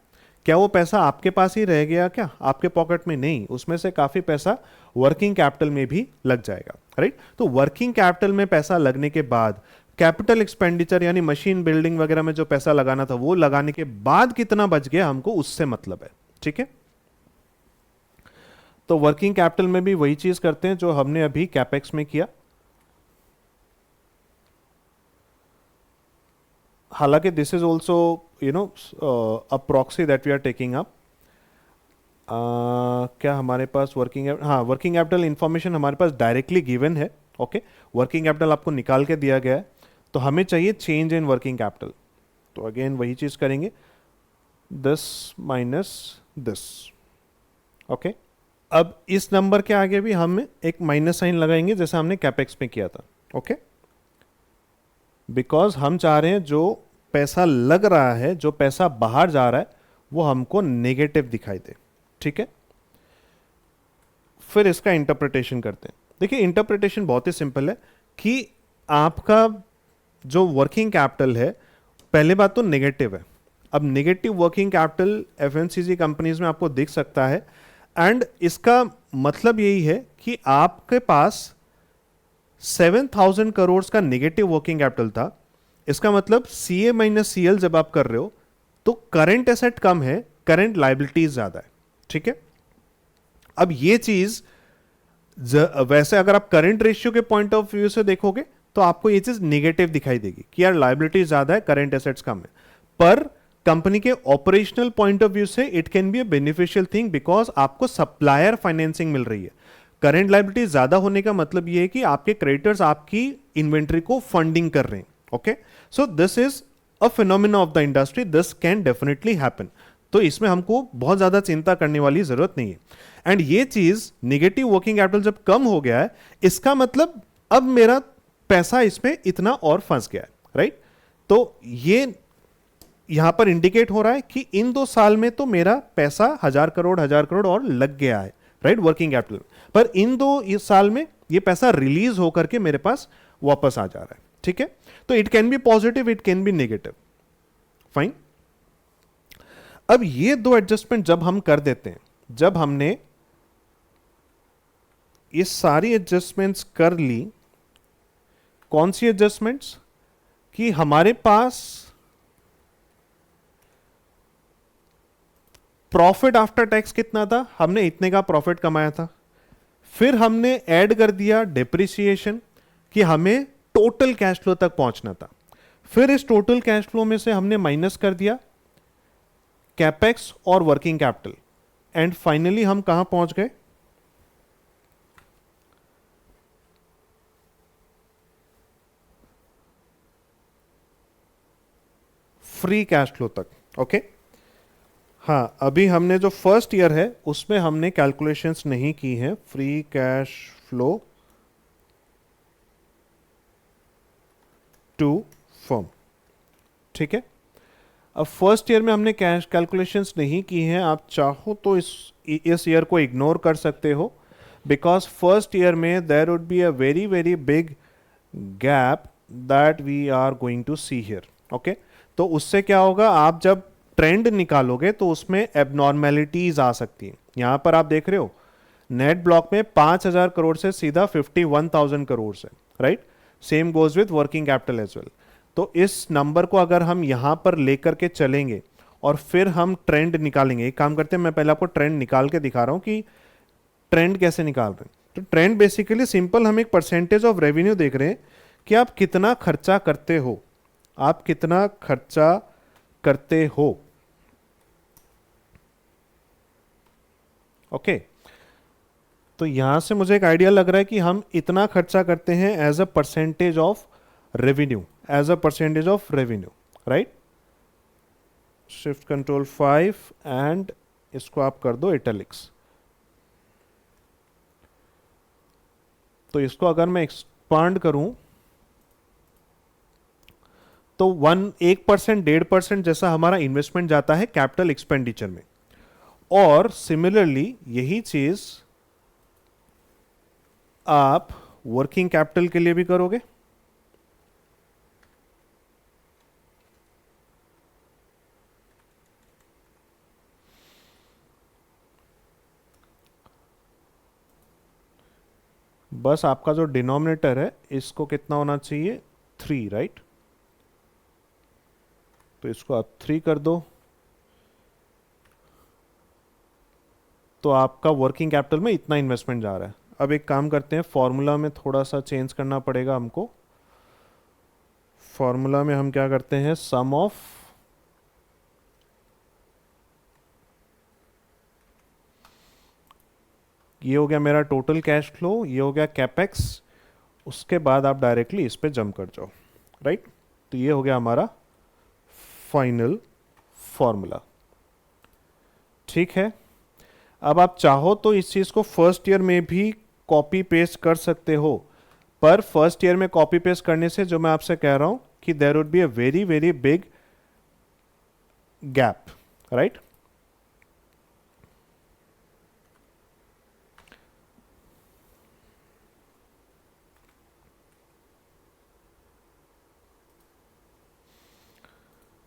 क्या वो पैसा आपके पास ही रह गया क्या, आपके पॉकेट में नहीं, उसमें से काफी पैसा वर्किंग कैपिटल में भी लग जाएगा, राइट। तो वर्किंग कैपिटल में पैसा लगने के बाद कैपिटल एक्सपेंडिचर यानी मशीन बिल्डिंग वगैरह में जो पैसा लगाना था वो लगाने के बाद कितना बच गया हमको उससे मतलब है, ठीक है। तो वर्किंग कैपिटल में भी वही चीज करते हैं जो हमने अभी कैपेक्स में किया। हालांकि this is also a proxy that we are taking up. क्या हमारे पास वर्किंग कैपिटल इंफॉर्मेशन हमारे पास डायरेक्टली गिवन है, ओके। वर्किंग कैपिटल आपको निकाल के दिया गया है, तो हमें चाहिए चेंज इन वर्किंग कैपिटल। तो अगेन वही चीज करेंगे, दिस माइनस दिस, ओके। अब इस नंबर के आगे भी हम एक माइनस साइन लगाएंगे जैसा हमने कैपेक्स में किया था, ओके। बिकॉज हम चाह रहे हैं जो पैसा लग रहा है, जो पैसा बाहर जा रहा है, वो हमको नेगेटिव दिखाई दे, ठीक है। फिर इसका इंटरप्रिटेशन करते हैं। देखिए इंटरप्रिटेशन बहुत ही सिंपल है कि आपका जो वर्किंग कैपिटल है, पहले बात तो नेगेटिव है। अब negative working capital FMCG companies में आपको दिख सकता है, एंड इसका मतलब यही है कि आपके पास 7,000 करोड़ का नेगेटिव वर्किंग कैपिटल था। इसका मतलब सीए माइनस सीएल जब आप कर रहे हो तो करंट एसेट कम है, करंट लायबिलिटीज ज्यादा है, ठीक है। अब ये चीज वैसे अगर आप करंट रेशियो के पॉइंट ऑफ व्यू से देखोगे तो आपको ये चीज नेगेटिव दिखाई देगी कि यार लायबिलिटीज ज्यादा है, करंट एसेट्स कम है। पर कंपनी के ऑपरेशनल पॉइंट ऑफ व्यू से it can be a beneficial thing, because आपको सप्लायर फाइनेंसिंग मिल रही है। करंट लायबिलिटी ज्यादा होने का मतलब यह है कि आपके क्रेडिटर्स आपकी इन्वेंट्री को फंडिंग कर रहे हैं, okay. So this is a phenomena of the industry, this can definitely happen. तो इसमें हमको बहुत ज्यादा चिंता करने वाली जरूरत नहीं है। एंड ये चीज नेगेटिव वर्किंग कैपिटल जब कम हो गया है, इसका मतलब अब मेरा पैसा इसमें इतना और फंस गया है, राइट। तो ये यहां पर इंडिकेट हो रहा है कि इन 2 साल में तो मेरा पैसा 1,000 करोड़ और लग गया है, राइट, वर्किंग कैपिटल। पर इन 2 साल में ये पैसा रिलीज होकर के मेरे पास वापस आ जा रहा है, ठीक है। तो it can be positive, it can be negative, fine. अब ये 2 एडजस्टमेंट जब हम कर देते हैं, जब हमने ये सारी एडजस्टमेंट्स कर ली, कौन सी एडजस्टमेंट्स, कि हमारे पास प्रॉफिट आफ्टर टैक्स कितना था, हमने इतने का प्रॉफिट कमाया था। फिर हमने ऐड कर दिया डिप्रिसिएशन कि हमें टोटल कैश फ्लो तक पहुंचना था। फिर इस टोटल कैश फ्लो में से हमने माइनस कर दिया कैपेक्स और वर्किंग कैपिटल, एंड फाइनली हम कहां पहुंच गए, फ्री कैश फ्लो तक। ओके हाँ, अभी हमने जो फर्स्ट ईयर है उसमें हमने कैलकुलेशंस नहीं की है free cash flow to firm. ठीक है, अब फर्स्ट ईयर में हमने कैश कैलकुलेशंस नहीं की हैं। आप चाहो तो इस ईयर को इग्नोर कर सकते हो, बिकॉज फर्स्ट ईयर में there would be a very very big gap that we are going to see here. Okay, तो उससे क्या होगा, आप जब ट्रेंड निकालोगे तो उसमें एबनॉर्मेलिटीज आ सकती हैं। यहां पर आप देख रहे हो नेट ब्लॉक में 5,000 करोड़ से सीधा 51,000 करोड़ से, right. Same goes with working capital as well. तो इस नंबर को अगर हम यहां पर लेकर के चलेंगे और फिर हम ट्रेंड निकालेंगे, एक काम करते हैं, मैं पहले आपको ट्रेंड निकाल के दिखा रहा हूं कि ट्रेंड कैसे निकाल रहे हैं। तो ट्रेंड बेसिकली सिंपल, हम एक परसेंटेज ऑफ रेवेन्यू देख रहे हैं कि आप कितना खर्चा करते हो, आप कितना खर्चा करते हो। ओके, तो यहां से मुझे एक आइडिया लग रहा है कि हम इतना खर्चा करते हैं as a percentage of revenue, as a percentage of revenue, right. Shift control 5 and इसको आप कर दो इटैलिक्स। तो इसको अगर मैं एक्सपांड करूं तो 1% 1.5% जैसा हमारा इन्वेस्टमेंट जाता है कैपिटल एक्सपेंडिचर में, और सिमिलरली यही चीज आप वर्किंग कैपिटल के लिए भी करोगे। बस आपका जो डिनोमिनेटर है इसको कितना होना चाहिए, 3, राइट। तो इसको आप 3 कर दो, तो आपका वर्किंग कैपिटल में इतना इन्वेस्टमेंट जा रहा है। अब एक काम करते हैं, फॉर्मूला में थोड़ा सा चेंज करना पड़ेगा हमको। फॉर्मूला में हम क्या करते हैं, सम ऑफ ये हो गया मेरा टोटल कैश फ्लो, ये हो गया कैपेक्स, उसके बाद आप डायरेक्टली इस पे जंप कर जाओ, राइट। तो ये हो गया हमारा फाइनल फॉर्मूला। ठीक है, अब आप चाहो तो इस चीज को फर्स्ट ईयर में भी कॉपी पेस्ट कर सकते हो, पर फर्स्ट ईयर में कॉपी पेस्ट करने से जो मैं आपसे कह रहा हूं कि there would be a very very big gap, right.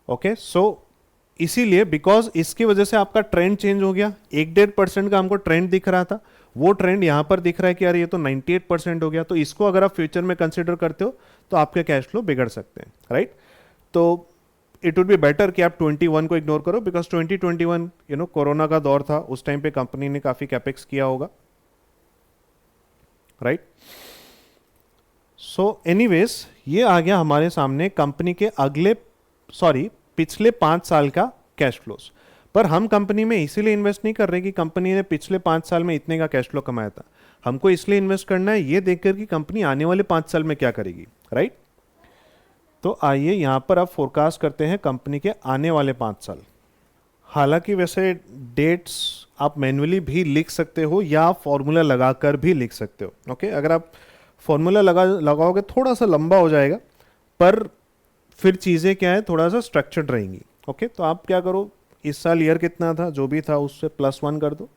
Okay, so इसीलिए बिकॉज इसकी वजह से आपका ट्रेंड चेंज हो गया। 1-1.5% का हमको ट्रेंड दिख रहा था, वो ट्रेंड यहां पर दिख रहा है कि यार ये तो 98% हो गया। तो इसको अगर आप फ्यूचर में कंसिडर करते हो तो आपके कैश फ्लो बिगड़ सकते हैं, राइट। तो इट वुड बी बेटर कि आप 21 को इग्नोर करो, बिकॉज 2021 कोरोना का दौर था, उस टाइम पे कंपनी ने काफी कैपेक्स किया होगा, राइट। सो एनीवेज ये आ गया हमारे सामने कंपनी के पिछले 5 साल का कैश फ्लोस। पर हम कंपनी में इसीलिए इन्वेस्ट नहीं कर रहे कि कंपनी ने पिछले 5 साल में इतने का कैश फ्लो कमाया था। हमको इसलिए इन्वेस्ट करना है ये देखकर कि कंपनी आने वाले 5 साल में क्या करेगी, राइट। तो आइए यहां पर आप फोरकास्ट करते हैं कंपनी के आने वाले 5 साल। हालांकि वैसे डेट्स आप मैन्युअली भी लिख सकते हो या फॉर्मूला लगाकर भी लिख सकते हो। ओके, अगर आप फॉर्मूला लगाओगे थोड़ा सा लंबा हो जाएगा, पर फिर चीज़ें क्या है, थोड़ा सा स्ट्रक्चर्ड रहेंगी। ओके, तो आप क्या करो, इस साल ईयर कितना था, जो भी था उससे +1 कर दो,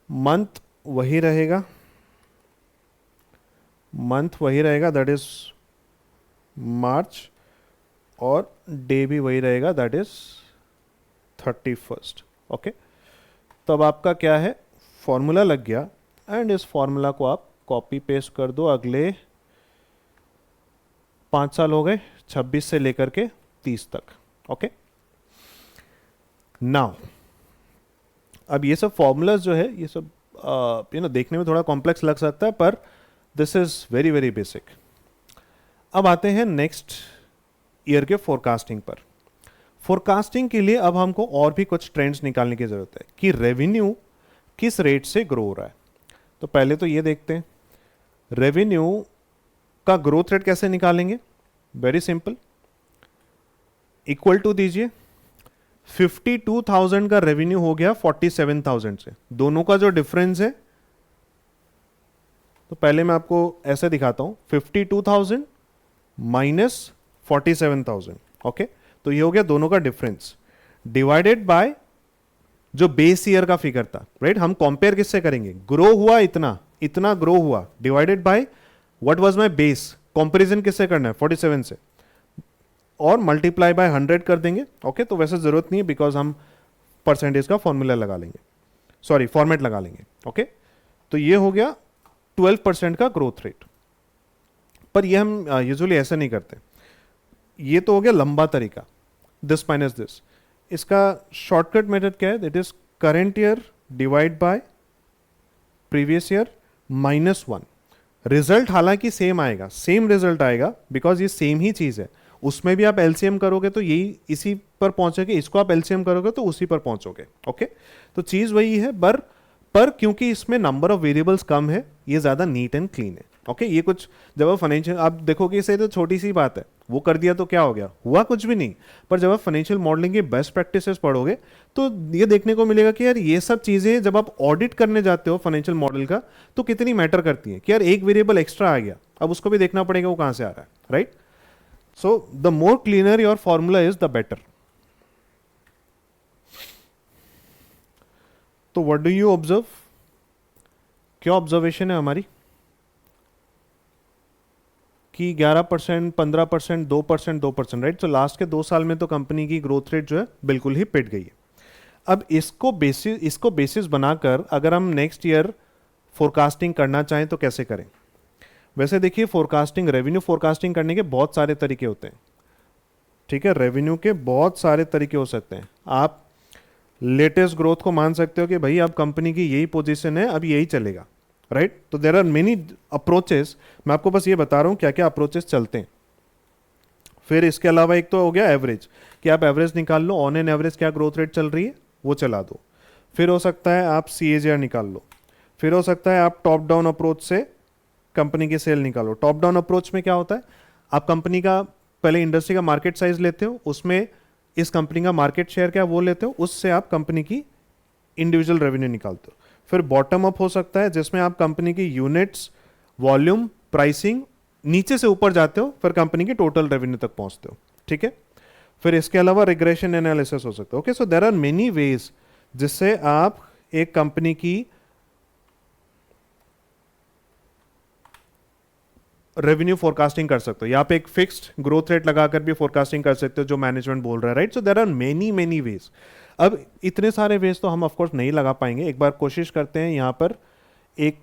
मंथ वही रहेगा, दैट इज मार्च, और डे भी वही रहेगा, दैट इज 31st। ओके, तो अब आपका क्या है, फॉर्मूला लग गया, एंड इस फॉर्मूला को आप कॉपी पेस्ट कर दो। अगले 5 साल हो गए, 26 से लेकर के 30 तक। ओके, नाउ अब ये सब फॉर्मूलाज जो है ये सब देखने में थोड़ा कॉम्प्लेक्स लग सकता है, पर this is very very basic. अब आते हैं नेक्स्ट ईयर के फोरकास्टिंग पर। फोरकास्टिंग के लिए अब हमको और भी कुछ ट्रेंड्स निकालने की जरूरत है कि रेवेन्यू किस रेट से ग्रो हो रहा है। तो पहले तो ये देखते हैं रेवेन्यू का ग्रोथ रेट कैसे निकालेंगे। वेरी सिंपल, इक्वल टू दीजिए 52,000 का रेवेन्यू हो गया 47,000 से, दोनों का जो डिफरेंस है, तो पहले मैं आपको ऐसे दिखाता हूं 52,000 माइनस 47,000। ओके, तो ये हो गया दोनों का डिफरेंस डिवाइडेड बाय जो बेस ईयर का फिगर था, राइट। हम कंपेयर किससे करेंगे, ग्रो हुआ इतना, इतना ग्रो हुआ divided by what was my base, comparison किससे करना है 47 से, और मल्टीप्लाई बाय 100 कर देंगे। ओके, तो वैसे जरूरत नहीं है बिकॉज हम परसेंटेज का फॉर्मूला लगा लेंगे, सॉरी फॉर्मेट लगा लेंगे। ओके, तो ये हो गया 12% का ग्रोथ रेट। पर ये हम यूजुअली ऐसा नहीं करते, ये तो हो गया लंबा तरीका, दिस माइनस दिस। इसका शॉर्टकट मेथड क्या है, that is current year divide by previous year minus 1। Result हालांकि सेम आएगा, सेम रिजल्ट आएगा बिकॉज ये सेम ही चीज है। उसमें भी आप एलसीएम करोगे तो यही इसी पर पहुंचोगे, इसको आप एलसीएम करोगे तो उसी पर पहुंचोगे। ओके, तो चीज वही है, पर क्योंकि इसमें नंबर ऑफ वेरिएबल्स कम है, ये ज्यादा नीट एंड क्लीन है। ओके, ये कुछ जब आप फाइनेंशियल आप देखोगे इसे तो छोटी सी बात है, वो कर दिया तो क्या हो गया, हुआ कुछ भी नहीं। पर जब आप फाइनेंशियल मॉडलिंग के बेस्ट प्रैक्टिसेस पढ़ोगे तो ये देखने को मिलेगा कि यार ये सब चीजें जब आप ऑडिट करने जाते हो फाइनेंशियल मॉडल का तो कितनी मैटर करती हैं कि यार एक वेरिएबल एक्स्ट्रा आ गया, अब उसको भी देखना पड़ेगा वो कहां से आ रहा है, right. So the more cleaner your formula is the better. तो व्हाट डू यू ऑब्जर्व, क्या ऑब्जर्वेशन है हमारी कि 11%, 15%, 2%, 2%, राइट। तो लास्ट के 2 साल में तो कंपनी की ग्रोथ रेट जो है बिल्कुल ही पिट गई है। अब इसको बेसिस बनाकर अगर हम नेक्स्ट ईयर फोरकास्टिंग करना चाहें तो कैसे करें। वैसे देखिए फोरकास्टिंग, रेवेन्यू फोरकास्टिंग करने के बहुत सारे तरीके होते हैं, ठीक है। रेवेन्यू के बहुत सारे तरीके हो सकते हैं। आप लेटेस्ट ग्रोथ को मान सकते हो कि भाई अब कंपनी की यही पोजीशन है, अब यही चलेगा, राइट। तो देर आर मेनी अप्रोचेस, मैं आपको बस ये बता रहा हूं क्या क्या अप्रोचेस चलते हैं। फिर इसके अलावा एक तो हो गया एवरेज, कि आप एवरेज निकाल लो, ऑन एन एवरेज क्या ग्रोथ रेट चल रही है वो चला दो। फिर हो सकता है आप CAGR निकाल लो। फिर हो सकता है आप टॉप डाउन अप्रोच से कंपनी की सेल निकालो। टॉप डाउन अप्रोच में क्या होता है, आप कंपनी का पहले इंडस्ट्री का मार्केट साइज लेते हो, उसमें इस कंपनी का मार्केट शेयर क्या वो लेते हो, उससे आप कंपनी की इंडिविजुअल रेवेन्यू निकालते हो। फिर बॉटम अप हो सकता है जिसमें आप कंपनी की यूनिट्स, वॉल्यूम, प्राइसिंग नीचे से ऊपर जाते हो, फिर कंपनी की टोटल रेवेन्यू तक पहुंचते हो, ठीक है। फिर इसके अलावा रिग्रेशन एनालिसिस हो सकता है। Okay, so there are many ways जिससे आप एक कंपनी की रेवेन्यू फोरकास्टिंग कर सकते हो, या आप एक फिक्स्ड ग्रोथ रेट लगाकर भी फोरकास्टिंग कर सकते हो जो मैनेजमेंट बोल रहा है, right. So there are many many ways. अब इतने सारे वेज तो हम ऑफकोर्स नहीं लगा पाएंगे, एक बार कोशिश करते हैं यहां पर एक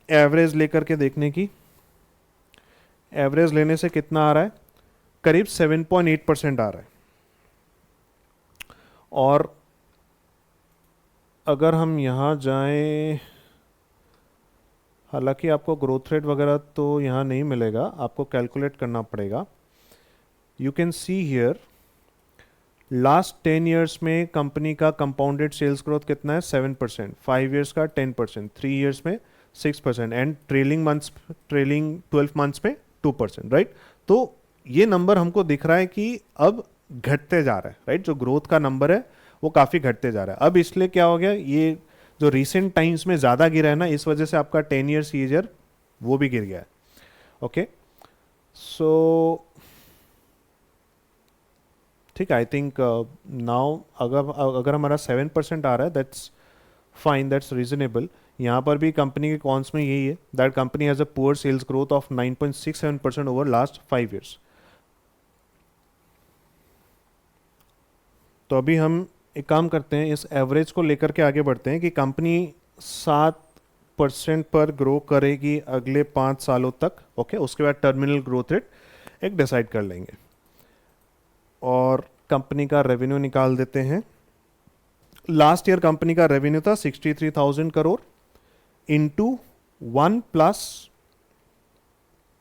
एवरेज लेकर के देखने की। एवरेज लेने से कितना आ रहा है, करीब 7.8% आ रहा है। और अगर हम यहां जाएं, हालांकि आपको ग्रोथ रेट वगैरह तो यहाँ नहीं मिलेगा, आपको कैलकुलेट करना पड़ेगा। You can see here last 10 years में कंपनी का कंपाउंडेड सेल्स ग्रोथ कितना है 7%, 5 ईयर्स का 10%, 3 ईयर्स में 6%, एंड ट्रेलिंग 12 मंथ्स में 2%, राइट। तो ये नंबर हमको दिख रहा है कि अब घटते जा रहा है, राइट। जो ग्रोथ का नंबर है वो काफ़ी घटते जा रहा है। अब इसलिए क्या हो गया, ये जो रिसेंट टाइम्स में ज़्यादा गिरा है ना, इस वजह से आपका 10 ईयर CAGR वो भी गिर गया है। ओके, सो ठीक है, आई थिंक नाउ अगर हमारा 7% आ रहा है, दैट्स फाइन, दैट्स रीजनेबल। यहाँ पर भी कंपनी के कॉन्स में यही है that company has a poor sales growth of 9.67% over last 5 years. तो अभी हम एक काम करते हैं, इस एवरेज को लेकर के आगे बढ़ते हैं कि कंपनी 7% पर ग्रो करेगी अगले 5 सालों तक। ओके, उसके बाद टर्मिनल ग्रोथ रेट एक डिसाइड कर लेंगे और कंपनी का रेवेन्यू निकाल देते हैं लास्ट ईयर कंपनी का रेवेन्यू था 63,000 crore into 1 plus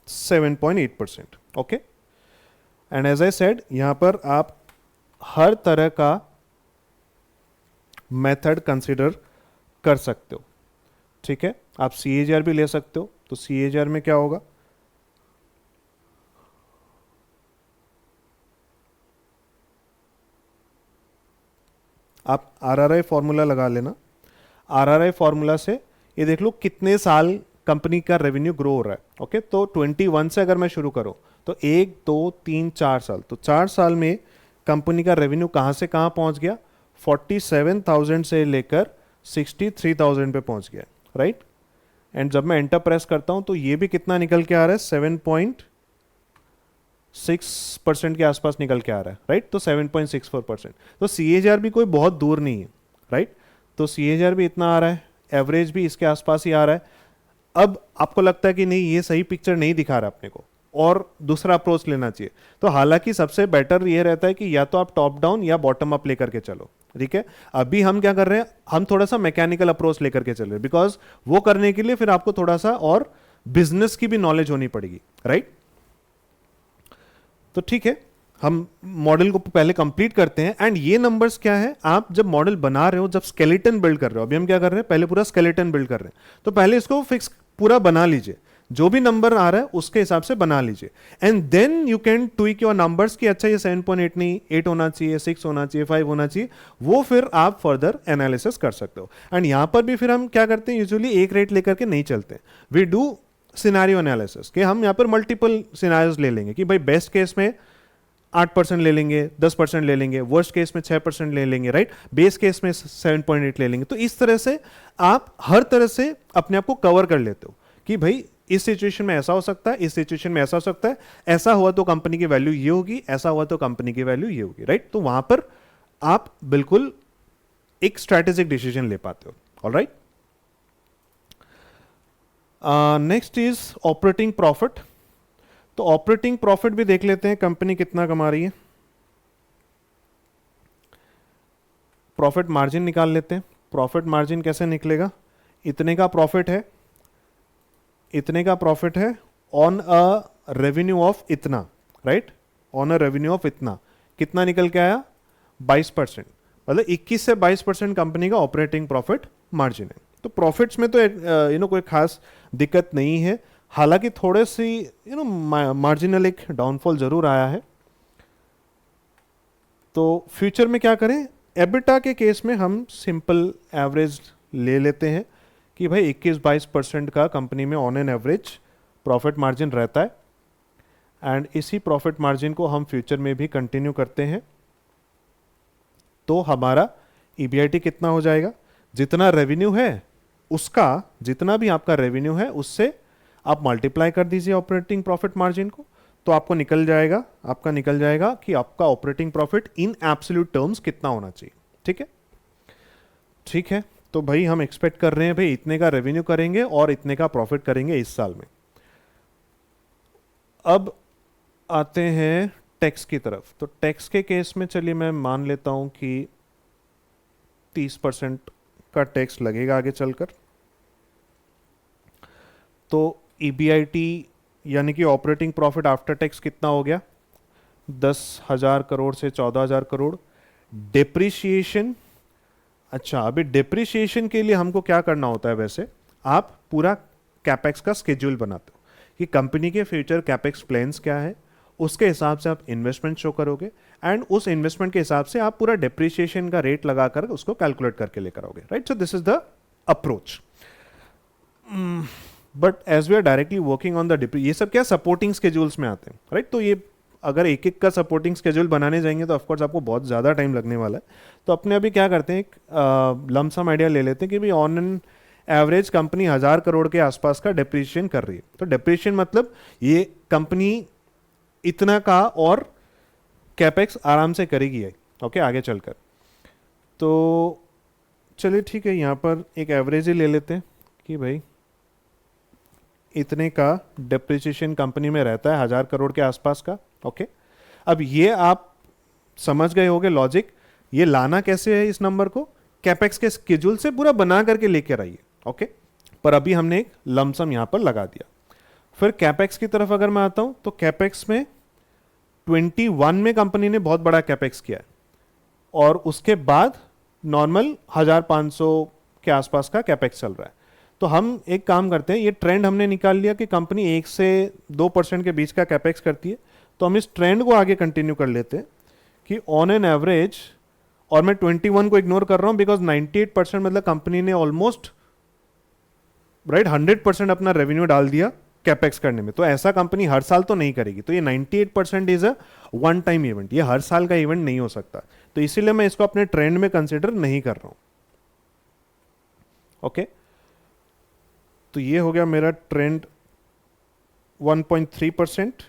7.8%. Okay, and as I said यहां पर आप हर तरह का मेथड कंसिडर कर सकते हो. ठीक है, आप CAGR भी ले सकते हो. तो CAGR में क्या होगा, आप RRI फॉर्मूला लगा लेना. RRI फॉर्मूला से ये देख लो कितने साल कंपनी का रेवेन्यू ग्रो हो रहा है. ओके, तो 21 से अगर मैं शुरू करूं तो 1 2 3 4 साल, तो 4 साल में कंपनी का रेवेन्यू कहां से कहां पहुंच गया, 47,000 से लेकर 63,000 पे पहुंच गया. राइट, एंड जब मैं एंटर प्रेस करता हूं तो ये भी कितना निकल के आ रहा है, 7.6% के आसपास निकल के आ रहा है. राइट, तो 7.64%. तो CAGR भी कोई बहुत दूर नहीं है. राइट, तो CAGR भी इतना आ रहा है, एवरेज भी इसके आसपास ही आ रहा है. अब आपको लगता है कि नहीं ये सही पिक्चर नहीं दिखा रहा अपने को और दूसरा अप्रोच लेना चाहिए, तो हालांकि सबसे बेटर ये रहता है कि या तो आप टॉप डाउन या बॉटम अप लेकर के चलो. ठीक है, अभी हम क्या कर रहे हैं, हम थोड़ा सा मैकेनिकल अप्रोच लेकर के चल रहे हैं, बिकॉज वो करने के लिए फिर आपको थोड़ा सा और बिजनेस की भी नॉलेज होनी पड़ेगी. राइट, तो ठीक है, हम मॉडल को पहले कंप्लीट करते हैं. एंड ये नंबर्स क्या है, आप जब मॉडल बना रहे हो, जब स्केलेटन बिल्ड कर रहे हो, अभी हम क्या कर रहे हैं, पहले पूरा स्केलेटन बिल्ड कर रहे हैं, तो पहले इसको फिक्स पूरा बना लीजिए, जो भी नंबर आ रहा है उसके हिसाब से बना लीजिए. And then you can tweak your numbers कि अच्छा ये 7.8 नहीं, 8 होना चाहिए, 6 होना चाहिए, 5 होना चाहिए, वो फिर आप फर्दर एनालिसिस कर सकते हो. एंड यहां पर भी फिर हम क्या करते हैं, यूजुअली एक रेट लेकर के नहीं चलते, वी डू सिनेरियो एनालिसिस, कि हम यहाँ पर मल्टीपल सिनेरियोज ले लेंगे कि भाई बेस्ट केस में 8% ले लेंगे, 10% ले लेंगे, वर्स्ट केस में 6% ले लेंगे. राइट, बेस केस में 7.8 ले लेंगे. तो इस तरह से आप हर तरह से अपने आप को कवर कर लेते हो कि भाई इस सिचुएशन में ऐसा हो सकता है, इस सिचुएशन में ऐसा हो सकता है, ऐसा हुआ तो कंपनी की वैल्यू ये होगी, ऐसा हुआ तो कंपनी की वैल्यू ये होगी. राइट, तो वहां पर आप बिल्कुल एक स्ट्रैटेजिक डिसीजन ले पाते हो. Alright, next is operating profit. तो ऑपरेटिंग प्रॉफिट भी देख लेते हैं कंपनी कितना कमा रही है. प्रॉफिट मार्जिन निकाल लेते हैं. प्रॉफिट मार्जिन कैसे निकलेगा, इतने का प्रॉफिट है, इतने का प्रॉफिट है ऑन अ रेवेन्यू ऑफ इतना. Right, on a revenue of इतना, कितना निकल के आया, 22%. मतलब 21 से 22% कंपनी का ऑपरेटिंग प्रॉफिट मार्जिन है. तो प्रॉफिट्स में तो कोई खास दिक्कत नहीं है, हालांकि थोड़े सी मार्जिनल एक डाउनफॉल जरूर आया है. तो फ्यूचर में क्या करें, एबिटा के केस में हम सिंपल एवरेज ले लेते हैं कि भाई 21-22% का कंपनी में on an average profit margin रहता है. एंड इसी प्रॉफिट मार्जिन को हम फ्यूचर में भी कंटिन्यू करते हैं. तो हमारा EBIT कितना हो जाएगा, जितना रेवेन्यू है उसका, जितना भी आपका रेवेन्यू है उससे आप मल्टीप्लाई कर दीजिए ऑपरेटिंग प्रॉफिट मार्जिन को, तो आपको निकल जाएगा कि आपका operating profit in absolute terms कितना होना चाहिए. ठीक है, ठीक है, तो भाई हम एक्सपेक्ट कर रहे हैं भाई इतने का रेवेन्यू करेंगे और इतने का प्रॉफिट करेंगे इस साल में. अब आते हैं टैक्स की तरफ. तो टैक्स के केस में चलिए मैं मान लेता हूं कि 30% का टैक्स लगेगा आगे चलकर. तो EBIT यानी कि ऑपरेटिंग प्रॉफिट आफ्टर टैक्स कितना हो गया, 10,000 करोड़ से 14,000 करोड़. डेप्रिसिएशन, अच्छा अभी डेप्रिसिएशन के लिए हमको क्या करना होता है, वैसे आप पूरा कैपेक्स का स्केड्यूल बनाते हो कि कंपनी के फ्यूचर कैपेक्स प्लान्स क्या है, उसके हिसाब से आप इन्वेस्टमेंट शो करोगे एंड उस इन्वेस्टमेंट के हिसाब से आप पूरा डेप्रिसिएशन का रेट लगाकर उसको कैलकुलेट करके लेकर आओगे. Right, so this is the approach. But as we are directly working on the ये सब क्या सपोर्टिंग स्केड्यूल्स में आते हैं. राइट, तो ये अगर एक एक का सपोर्टिंग स्केड्यूल बनाने जाएंगे तो ऑफकोर्स आपको बहुत ज़्यादा टाइम लगने वाला है. तो अपने अभी क्या करते हैं, एक लमसम आइडिया ले लेते हैं कि भाई on an average company 1,000 crore के आसपास का डेप्रिशिएशन कर रही है. तो डेप्रिशिएशन मतलब ये कंपनी इतना का और कैपेक्स आराम से करेगी है. ओके, आगे चलकर. तो चलिए ठीक है, यहाँ पर एक एवरेज ही ले लेते हैं कि भाई इतने का डेप्रिसिएशन कंपनी में रहता है 1,000 करोड़ के आसपास का. ओके, अब ये आप समझ गए होंगे लॉजिक, ये लाना कैसे है इस नंबर को, कैपेक्स के स्केड्यूल से पूरा बना करके लेकर आइए, ओके। पर अभी हमने एक लमसम यहां पर लगा दिया। फिर कैपेक्स की तरफ अगर मैं आता हूं तो कैपेक्स में 21 में कंपनी ने बहुत बड़ा कैपेक्स किया है, और उसके बाद नॉर्मल 1500 के आसपास का कैपेक्स चल रहा है। तो हम एक काम करते हैं, ये ट्रेंड हमने निकाल लिया कि कंपनी 1 से 2% के बीच का कैपेक्स करती है, तो हम इस ट्रेंड को आगे कंटिन्यू कर लेते हैं कि ऑन एन एवरेज, और मैं 21 को इग्नोर कर रहा हूं बिकॉज 98% मतलब कंपनी ने ऑलमोस्ट राइट 100% अपना रेवेन्यू डाल दिया कैपेक्स करने में। तो ऐसा कंपनी हर साल तो नहीं करेगी, तो ये 98% is a one time event, ये हर साल का इवेंट नहीं हो सकता। तो इसीलिए मैं इसको अपने ट्रेंड में कंसिडर नहीं कर रहा हूं, ओके। तो ये हो गया मेरा ट्रेंड 1.3%,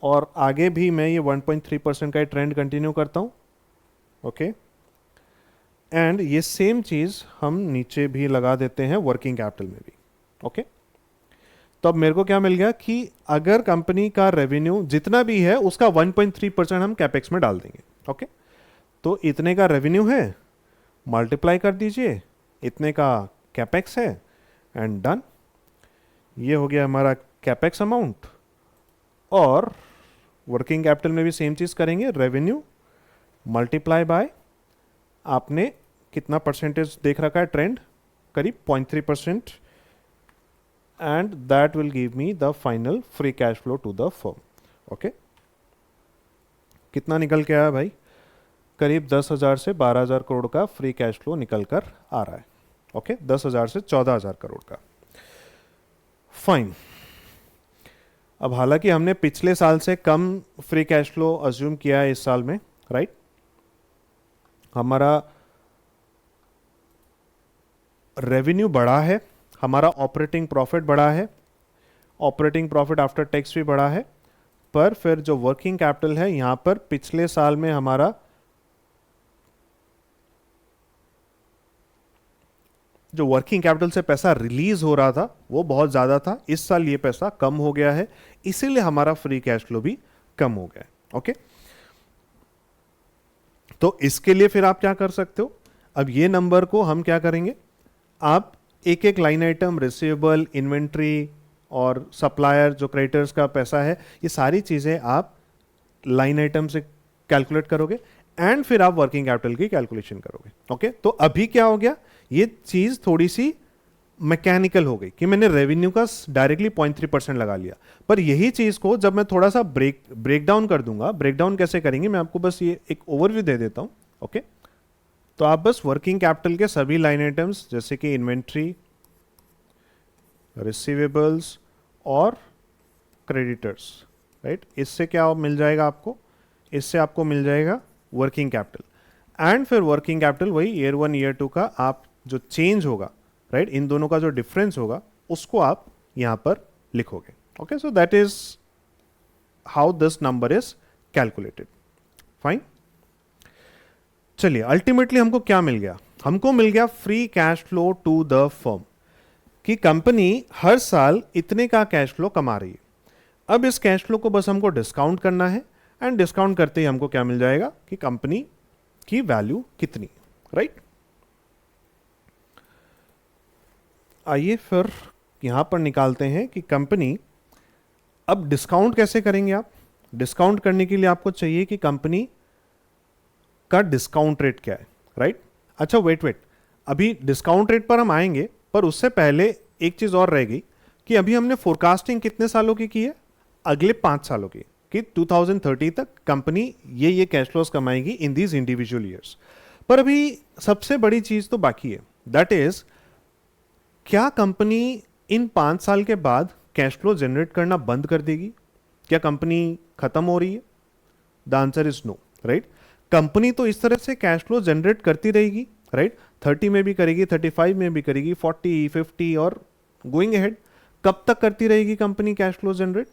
और आगे भी मैं ये 1.3% का ट्रेंड कंटिन्यू करता हूं, ओके। एंड ये सेम चीज हम नीचे भी लगा देते हैं वर्किंग कैपिटल में भी, ओके। तो अब मेरे को क्या मिल गया कि अगर कंपनी का रेवेन्यू जितना भी है उसका 1.3% हम कैपेक्स में डाल देंगे, ओके। तो इतने का रेवेन्यू है, मल्टीप्लाई कर दीजिए, इतने का कैपेक्स है, एंड डन। ये हो गया हमारा कैपेक्स अमाउंट। और वर्किंग कैपिटल में भी सेम चीज करेंगे, रेवेन्यू मल्टीप्लाई बाय, आपने कितना परसेंटेज देख रखा है ट्रेंड, करीब 0.3%, and that will give me the final free cash flow to the firm, okay. कितना निकल के आया भाई? करीब 10,000 से 12,000 करोड़ का फ्री कैश फ्लो निकल कर आ रहा है, ओके। 10,000 से 14,000 करोड़ का, फाइन। अब हालांकि हमने पिछले साल से कम फ्री कैश फ्लो अज्यूम किया है इस साल में, राइट। हमारा रेवेन्यू बढ़ा है, हमारा ऑपरेटिंग प्रॉफिट बढ़ा है, ऑपरेटिंग प्रॉफिट आफ्टर टैक्स भी बढ़ा है, पर फिर जो वर्किंग कैपिटल है यहां पर पिछले साल में हमारा जो वर्किंग कैपिटल से पैसा रिलीज हो रहा था वो बहुत ज्यादा था, इस साल ये पैसा कम हो गया है, इसीलिए हमारा फ्री कैश फ्लो भी कम हो गया है, ओके। तो इसके लिए फिर आप क्या कर सकते हो, अब ये नंबर को हम क्या करेंगे, आप एक एक लाइन आइटम, रिसीवेबल, इन्वेंट्री और सप्लायर जो क्रेडिटर्स का पैसा है, ये सारी चीजें आप लाइन आइटम से कैलकुलेट करोगे, एंड फिर आप वर्किंग कैपिटल की कैलकुलेशन करोगे, ओके। तो अभी क्या हो गया, ये चीज थोड़ी सी मैकेनिकल हो गई कि मैंने रेवेन्यू का डायरेक्टली 0.3% लगा लिया, पर यही चीज को जब मैं थोड़ा सा ब्रेक डाउन कर दूंगा, ब्रेक डाउन कैसे करेंगे मैं आपको बस ये एक ओवरव्यू दे देता हूं, ओके। तो आप बस वर्किंग कैपिटल के सभी लाइन आइटम्स जैसे कि इन्वेंट्री, रिसीवेबल्स और क्रेडिटर्स, राइट, इससे क्या मिल जाएगा आपको, इससे आपको मिल जाएगा वर्किंग कैपिटल, एंड फिर वर्किंग कैपिटल वही ईयर 1 ईयर 2 का आप जो चेंज होगा, राइट, इन दोनों का जो डिफरेंस होगा उसको आप यहां पर लिखोगे, okay. So that is how this number is calculated, fine. चलिए, अल्टीमेटली हमको क्या मिल गया, हमको मिल गया free cash flow to the firm, कि कंपनी हर साल इतने का कैश फ्लो कमा रही है। अब इस कैश फ्लो को बस हमको डिस्काउंट करना है, एंड डिस्काउंट करते ही हमको क्या मिल जाएगा कि कंपनी की वैल्यू कितनी, राइट। आइए फिर यहां पर निकालते हैं कि कंपनी, अब डिस्काउंट कैसे करेंगे आप, डिस्काउंट करने के लिए आपको चाहिए कि कंपनी का डिस्काउंट रेट क्या है, राइट। अच्छा वेट, अभी डिस्काउंट रेट पर हम आएंगे, पर उससे पहले एक चीज और रह गई कि अभी हमने फोरकास्टिंग कितने सालों की है, अगले 5 सालों की, कि 2030 तक कंपनी ये कैश फ्लोस कमाएगी इन दीज इंडिविजुअल ईयर्स। पर अभी सबसे बड़ी चीज तो बाकी है, दैट इज क्या कंपनी इन 5 साल के बाद कैश फ्लो जनरेट करना बंद कर देगी, क्या कंपनी खत्म हो रही है? The answer is no, right. Company तो इस तरह से कैश फ्लो जनरेट करती रहेगी, राइट, 30 में भी करेगी, 35 में भी करेगी, 40, 50 और गोइंग अहेड। कब तक करती रहेगी company cash flow generate?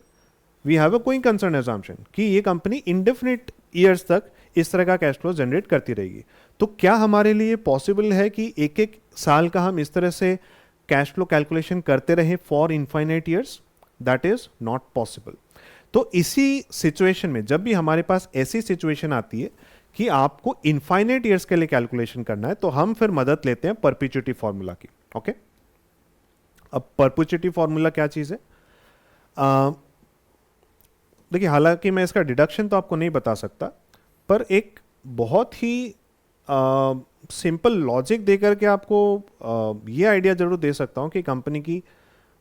We have a कोई कंसर्न एजम्पशन कि ये कंपनी इंडेफिनिट ईयर्स तक इस तरह का कैश फ्लो जनरेट करती रहेगी। तो क्या हमारे लिए पॉसिबल है कि एक एक साल का हम इस तरह से कैश फ्लो कैलकुलेशन करते रहे for infinite years? That is not possible. तो इसी सिचुएशन में जब भी हमारे पास ऐसी सिचुएशन आती है कि आपको इनफाइनाइट ईयर्स के लिए कैलकुलेशन करना है, तो हम फिर मदद लेते हैं परपेचुइटी फॉर्मूला की। ओके, अब परपेचुइटी फॉर्मूला क्या चीज है? देखिए, हालांकि मैं इसका डिडक्शन तो आपको नहीं बता सकता, पर एक बहुत ही सिंपल लॉजिक देकर के आपको ये आइडिया जरूर दे सकता हूं कि कंपनी की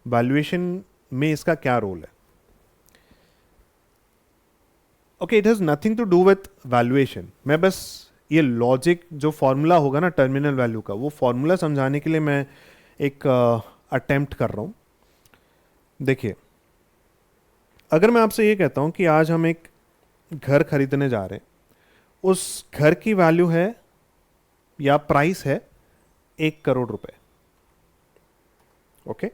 वैल्यूएशन में इसका क्या रोल है। Okay, it has nothing to do with valuation. मैं बस ये लॉजिक जो फॉर्मूला होगा ना टर्मिनल वैल्यू का, वो फॉर्मूला समझाने के लिए मैं एक अटेम्प्ट कर रहा हूं। देखिए, अगर मैं आपसे ये कहता हूं कि आज हम एक घर खरीदने जा रहे हैं, उस घर की वैल्यू है या प्राइस है 1 करोड़ रुपए। ओके,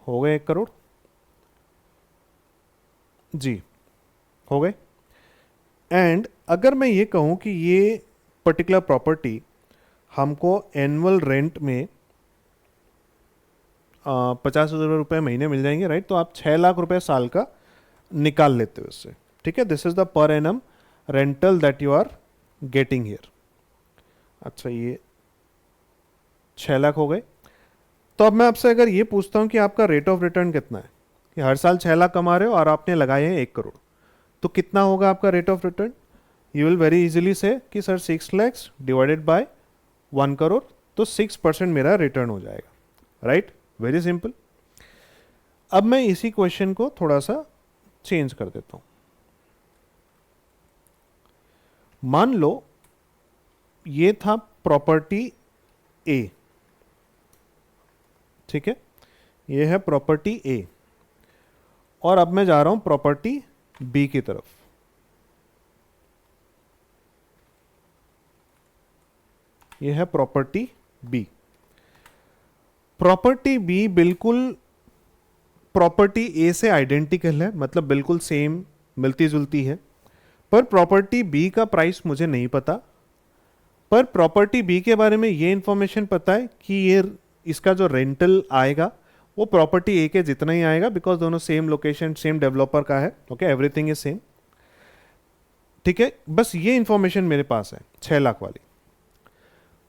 हो गए 1 करोड़? जी, हो गए। एंड अगर मैं ये कहूं कि ये पर्टिकुलर प्रॉपर्टी हमको एनुअल रेंट में 50,000 रुपये महीने मिल जाएंगे, राइट? तो आप 6 लाख रुपए साल का निकाल लेते हो इससे, ठीक है? This is the per annum rental that you are getting here. अच्छा, ये 6 लाख हो गए। तो अब मैं आपसे अगर ये पूछता हूं कि आपका रेट ऑफ रिटर्न कितना है, कि हर साल 6 लाख कमा रहे हो और आपने लगाए हैं 1 करोड़, तो कितना होगा आपका rate of return? You will very easily से कि sir 6 lakhs divided by 1 crore, तो 6% मेरा रिटर्न हो जाएगा, राइट? Very simple. अब मैं इसी क्वेश्चन को थोड़ा सा चेंज कर देता हूं। मान लो ये था प्रॉपर्टी ए, ठीक है? ये है प्रॉपर्टी ए, और अब मैं जा रहा हूं प्रॉपर्टी बी की तरफ। ये है प्रॉपर्टी बी। प्रॉपर्टी बी बिल्कुल प्रॉपर्टी ए से आइडेंटिकल है, मतलब बिल्कुल सेम, मिलती जुलती है। पर प्रॉपर्टी बी का प्राइस मुझे नहीं पता, पर प्रॉपर्टी बी के बारे में ये इंफॉर्मेशन पता है कि ये इसका जो रेंटल आएगा वो प्रॉपर्टी ए के जितना ही आएगा, बिकॉज दोनों सेम लोकेशन, सेम डेवलपर का है। ओके, एवरीथिंग इज सेम, ठीक है? बस ये इंफॉर्मेशन मेरे पास है 6 लाख वाली।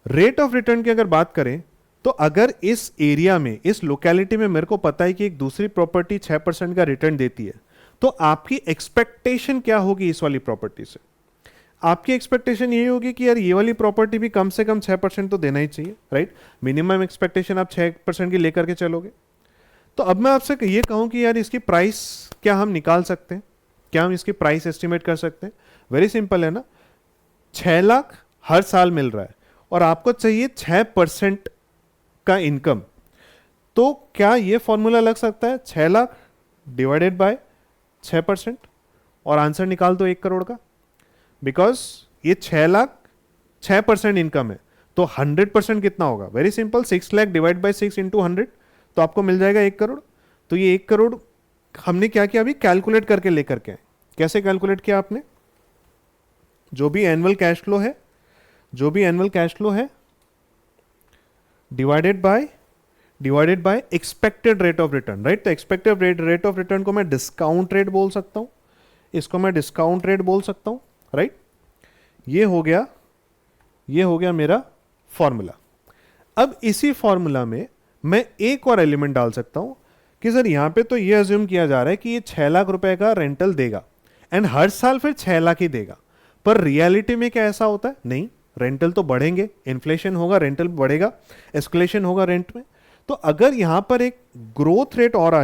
रेट ऑफ रिटर्न की अगर बात करें, तो अगर इस एरिया में, इस लोकेलिटी में मेरे को पता है कि एक दूसरी प्रॉपर्टी 6% का रिटर्न देती है, तो आपकी एक्सपेक्टेशन क्या होगी इस वाली प्रॉपर्टी से? आपकी एक्सपेक्टेशन यही होगी कि यार ये वाली प्रॉपर्टी भी कम से कम 6% तो देना ही चाहिए, राइट? मिनिमम एक्सपेक्टेशन आप 6% की लेकर के चलोगे। तो अब मैं आपसे ये कहूं कि यार इसकी प्राइस क्या हम निकाल सकते हैं? क्या हम इसकी प्राइस एस्टिमेट कर सकते हैं? वेरी सिंपल है ना, 6 लाख हर साल मिल रहा है और आपको चाहिए 6% का इनकम, तो क्या ये फॉर्मूला लग सकता है? 6 लाख डिवाइडेड बाय 6% और आंसर निकाल दो 1 करोड़ का। बिकॉज ये 6 लाख 6% इनकम है, तो 100% कितना होगा? Very simple, 6 lakh divide by 6 into 100, तो आपको मिल जाएगा 1 करोड़। तो ये 1 करोड़ हमने क्या किया अभी? कैलकुलेट करके लेकर के आए। कैसे कैलकुलेट किया आपने? जो भी एनुअल कैश फ्लो है, जो भी एनुअल कैश फ्लो है divided by expected rate of return, right? तो एक्सपेक्टेड रेट ऑफ रिटर्न को मैं डिस्काउंट रेट बोल सकता हूं, इसको मैं डिस्काउंट रेट बोल सकता हूं, राइट? ये हो गया मेरा फॉर्मूला। अब इसी फॉर्मूला में मैं एक और एलिमेंट डाल सकता हूं कि सर यहां पे तो ये अज्यूम किया जा रहा है कि ये 6 लाख रुपए का रेंटल देगा एंड हर साल फिर 6 लाख ही देगा, पर रियलिटी में क्या ऐसा होता है? नहीं, रेंटल तो बढ़ेंगे, इन्फ्लेशन होगा, रेंटल बढ़ेगा, एस्केलेशन होगा रेंट में। तो अगर यहां पर एक ग्रोथ रेट और आ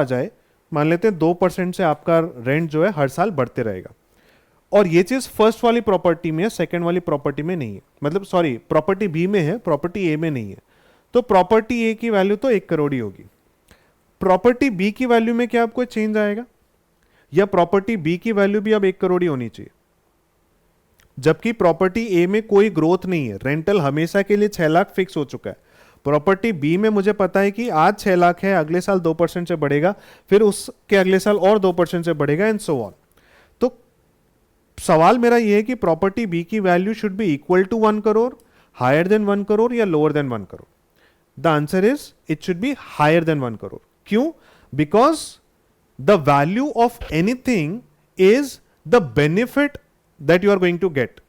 जाए, मान लेते हैं 2% से आपका रेंट जो है हर साल बढ़ते रहेगा, और ये चीज फर्स्ट वाली प्रॉपर्टी में है, सेकंड वाली प्रॉपर्टी में नहीं है, मतलब सॉरी प्रॉपर्टी बी में है, प्रॉपर्टी ए में नहीं है। तो प्रॉपर्टी ए की वैल्यू तो 1 करोड़ ही होगी। प्रॉपर्टी बी की वैल्यू में क्या आपको चेंज आएगा? या प्रॉपर्टी बी की वैल्यू भी अब 1 करोड़ ही होनी चाहिए, जबकि प्रॉपर्टी ए में कोई ग्रोथ नहीं है, रेंटल हमेशा के लिए 6 लाख फिक्स हो चुका है। प्रॉपर्टी बी में मुझे पता है कि आज 6 लाख है, अगले साल 2% से बढ़ेगा, फिर उसके अगले साल और 2% से बढ़ेगा एंड सो ऑन। तो सवाल मेरा यह है कि प्रॉपर्टी बी की value should be equal to 1 crore, higher than 1 crore या lower than 1 crore? The answer is it should be higher than 1 crore. क्यों? Because the value of anything is the benefit that you are going to get,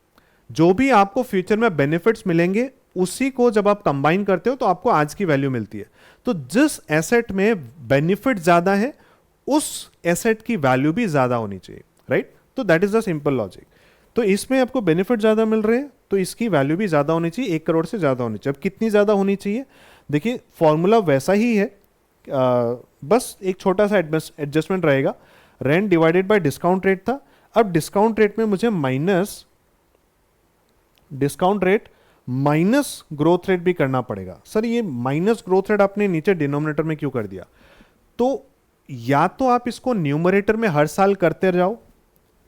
जो भी आपको future में benefits मिलेंगे उसी को जब आप कंबाइन करते हो तो आपको आज की वैल्यू मिलती है। तो जिस एसेट में बेनिफिट ज्यादा है उस एसेट की वैल्यू भी ज्यादा होनी चाहिए, राइट? तो that is the simple logic. तो इसमें आपको बेनिफिट ज्यादा मिल रहे हैं तो इसकी वैल्यू भी ज्यादा होनी चाहिए, 1 करोड़ से ज्यादा होनी चाहिए। अब कितनी ज्यादा होनी चाहिए? देखिए फॉर्मूला वैसा ही है, बस एक छोटा सा एडजस्टमेंट रहेगा। Rent divided by discount rate था, अब डिस्काउंट रेट में मुझे discount rate minus growth rate भी करना पड़ेगा। सर ये माइनस ग्रोथ रेट आपने नीचे डिनोमिनेटर में क्यों कर दिया? तो या तो आप इसको न्यूमरेटर में हर साल करते जाओ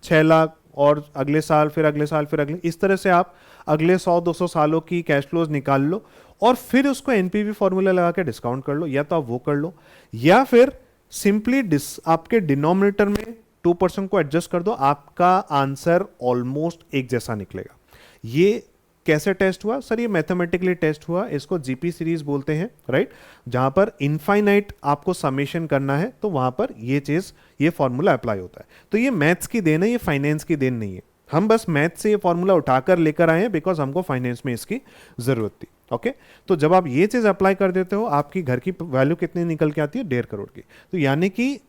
6 लाख, और अगले साल फिर अगले साल फिर अगले, इस तरह से आप अगले 100-200 सालों की कैश फ्लोज निकाल लो और फिर उसको एनपीवी फॉर्मूला लगा के डिस्काउंट कर लो, या तो आप वो कर लो, या फिर सिंपली आपके डिनोमिनेटर में 2% को एडजस्ट कर दो, आपका आंसर ऑलमोस्ट एक जैसा निकलेगा। ये कैसे टेस्ट हुआ? सर ये मैथमेटिकली टेस्ट हुआ, इसको जीपी सीरीज बोलते हैं, राइट? जहां पर इनफाइनाइट आपको समेशन करना है तो वहां पर ये चीज, ये फॉर्मूला अप्लाई होता है। तो ये मैथ्स की देन है, ये फाइनेंस की देन नहीं है। हम बस मैथ से ये फॉर्मूला उठाकर लेकर आए हैं बिकॉज हमको फाइनेंस में इसकी जरूरत थी। ओके, तो जब आप ये चीज अप्लाई कर देते हो आपकी घर की वैल्यू कितनी निकल के आती है? 1.5 करोड़ की। तो यानी कि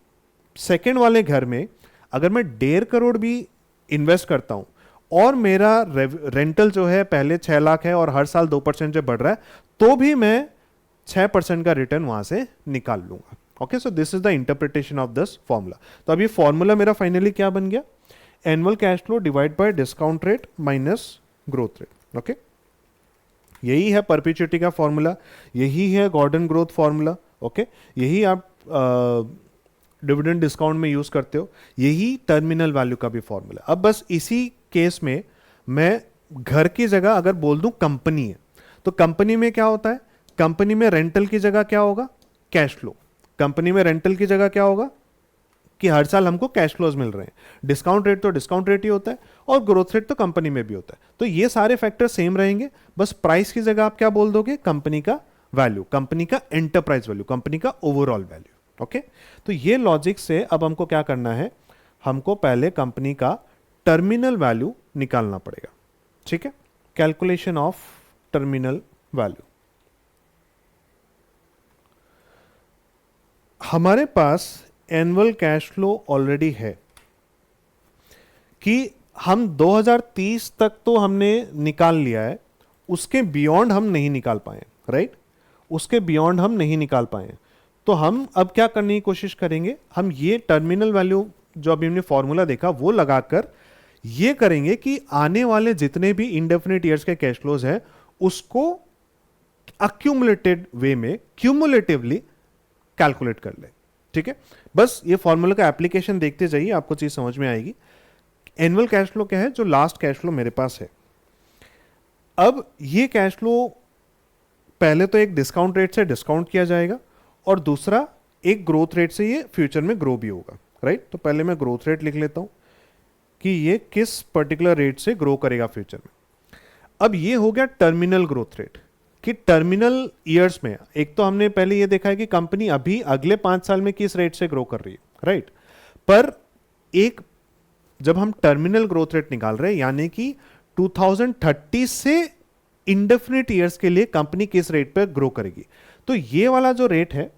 सेकेंड वाले घर में अगर मैं 1.5 करोड़ भी इन्वेस्ट करता हूं और मेरा रेंटल जो है पहले 6 लाख है और हर साल 2% जो बढ़ रहा है, तो भी मैं 6% का रिटर्न वहां से निकाल लूंगा। Okay, so this is the interpretation of this formula. तो अब ये फॉर्मूला मेरा फाइनली क्या बन गया? Annual cash flow divide by discount rate minus growth rate. Okay, यही है परपेचुइटी का फॉर्मूला, यही है गॉर्डन ग्रोथ फॉर्मूला। ओके, यही आप डिविडेंड डिस्काउंट में यूज करते हो, यही टर्मिनल वैल्यू का भी फॉर्मूला। अब बस इसी केस में मैं घर की जगह अगर बोल दूं कंपनी है, तो कंपनी में क्या होता है? कंपनी में रेंटल की जगह क्या होगा? Cash flow. कंपनी में रेंटल की जगह क्या होगा कि हर साल हमको कैश फ्लोज मिल रहे हैं। डिस्काउंट रेट तो डिस्काउंट रेट ही होता है और ग्रोथ रेट तो कंपनी में भी होता है। तो ये सारे फैक्टर सेम रहेंगे, बस प्राइस की जगह आप क्या बोल दोगे? कंपनी का वैल्यू, कंपनी का एंटरप्राइज वैल्यू, कंपनी का ओवरऑल वैल्यू। ओके, तो ये लॉजिक से अब हमको क्या करना है? हमको पहले कंपनी का टर्मिनल वैल्यू निकालना पड़ेगा। ठीक है, कैलकुलेशन ऑफ टर्मिनल वैल्यू। हमारे पास एनुअल कैश फ्लो ऑलरेडी है कि हम 2030 तक तो हमने निकाल लिया है, उसके बियॉन्ड हम नहीं निकाल पाए, राइट? उसके बियॉन्ड हम नहीं निकाल पाए। तो हम अब क्या करने की कोशिश करेंगे? हम ये टर्मिनल वैल्यू जो अभी हमने फॉर्मूला देखा वो लगाकर ये करेंगे कि आने वाले जितने भी इंडेफिनिट ईयर्स के कैश फ्लोज है उसको अक्यूमुलेटेड वे में क्यूमुलेटिवली कैलकुलेट कर ले। ठीक है, बस ये फॉर्मूला का एप्लीकेशन देखते जाइए, आपको चीज समझ में आएगी। एनुअल कैश फ्लो क्या है? जो लास्ट कैश फ्लो मेरे पास है। अब ये कैश फ्लो पहले तो एक डिस्काउंट रेट से डिस्काउंट किया जाएगा और दूसरा एक ग्रोथ रेट से ये फ्यूचर में ग्रो भी होगा, राइट? तो पहले मैं ग्रोथ रेट लिख लेता हूं कि ये किस पर्टिकुलर रेट से ग्रो करेगा फ्यूचर में। अब ये हो गया टर्मिनल ग्रोथ रेट कि टर्मिनल ईयर्स में एक तो हमने पहले ये देखा है कि कंपनी अभी अगले 5 साल में किस रेट से ग्रो कर रही है, राइट? पर एक जब हम टर्मिनल ग्रोथ रेट निकाल रहे हैं यानी कि 2030 से इंडेफिनिट ईयर्स के लिए कंपनी किस रेट पर ग्रो करेगी, तो ये वाला जो रेट है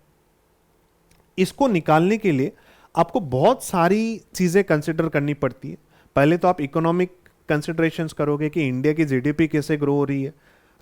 इसको निकालने के लिए आपको बहुत सारी चीजें कंसिडर करनी पड़ती है। पहले तो आप इकोनॉमिक कंसिडरेशंस करोगे कि इंडिया की जीडीपी कैसे ग्रो हो रही है,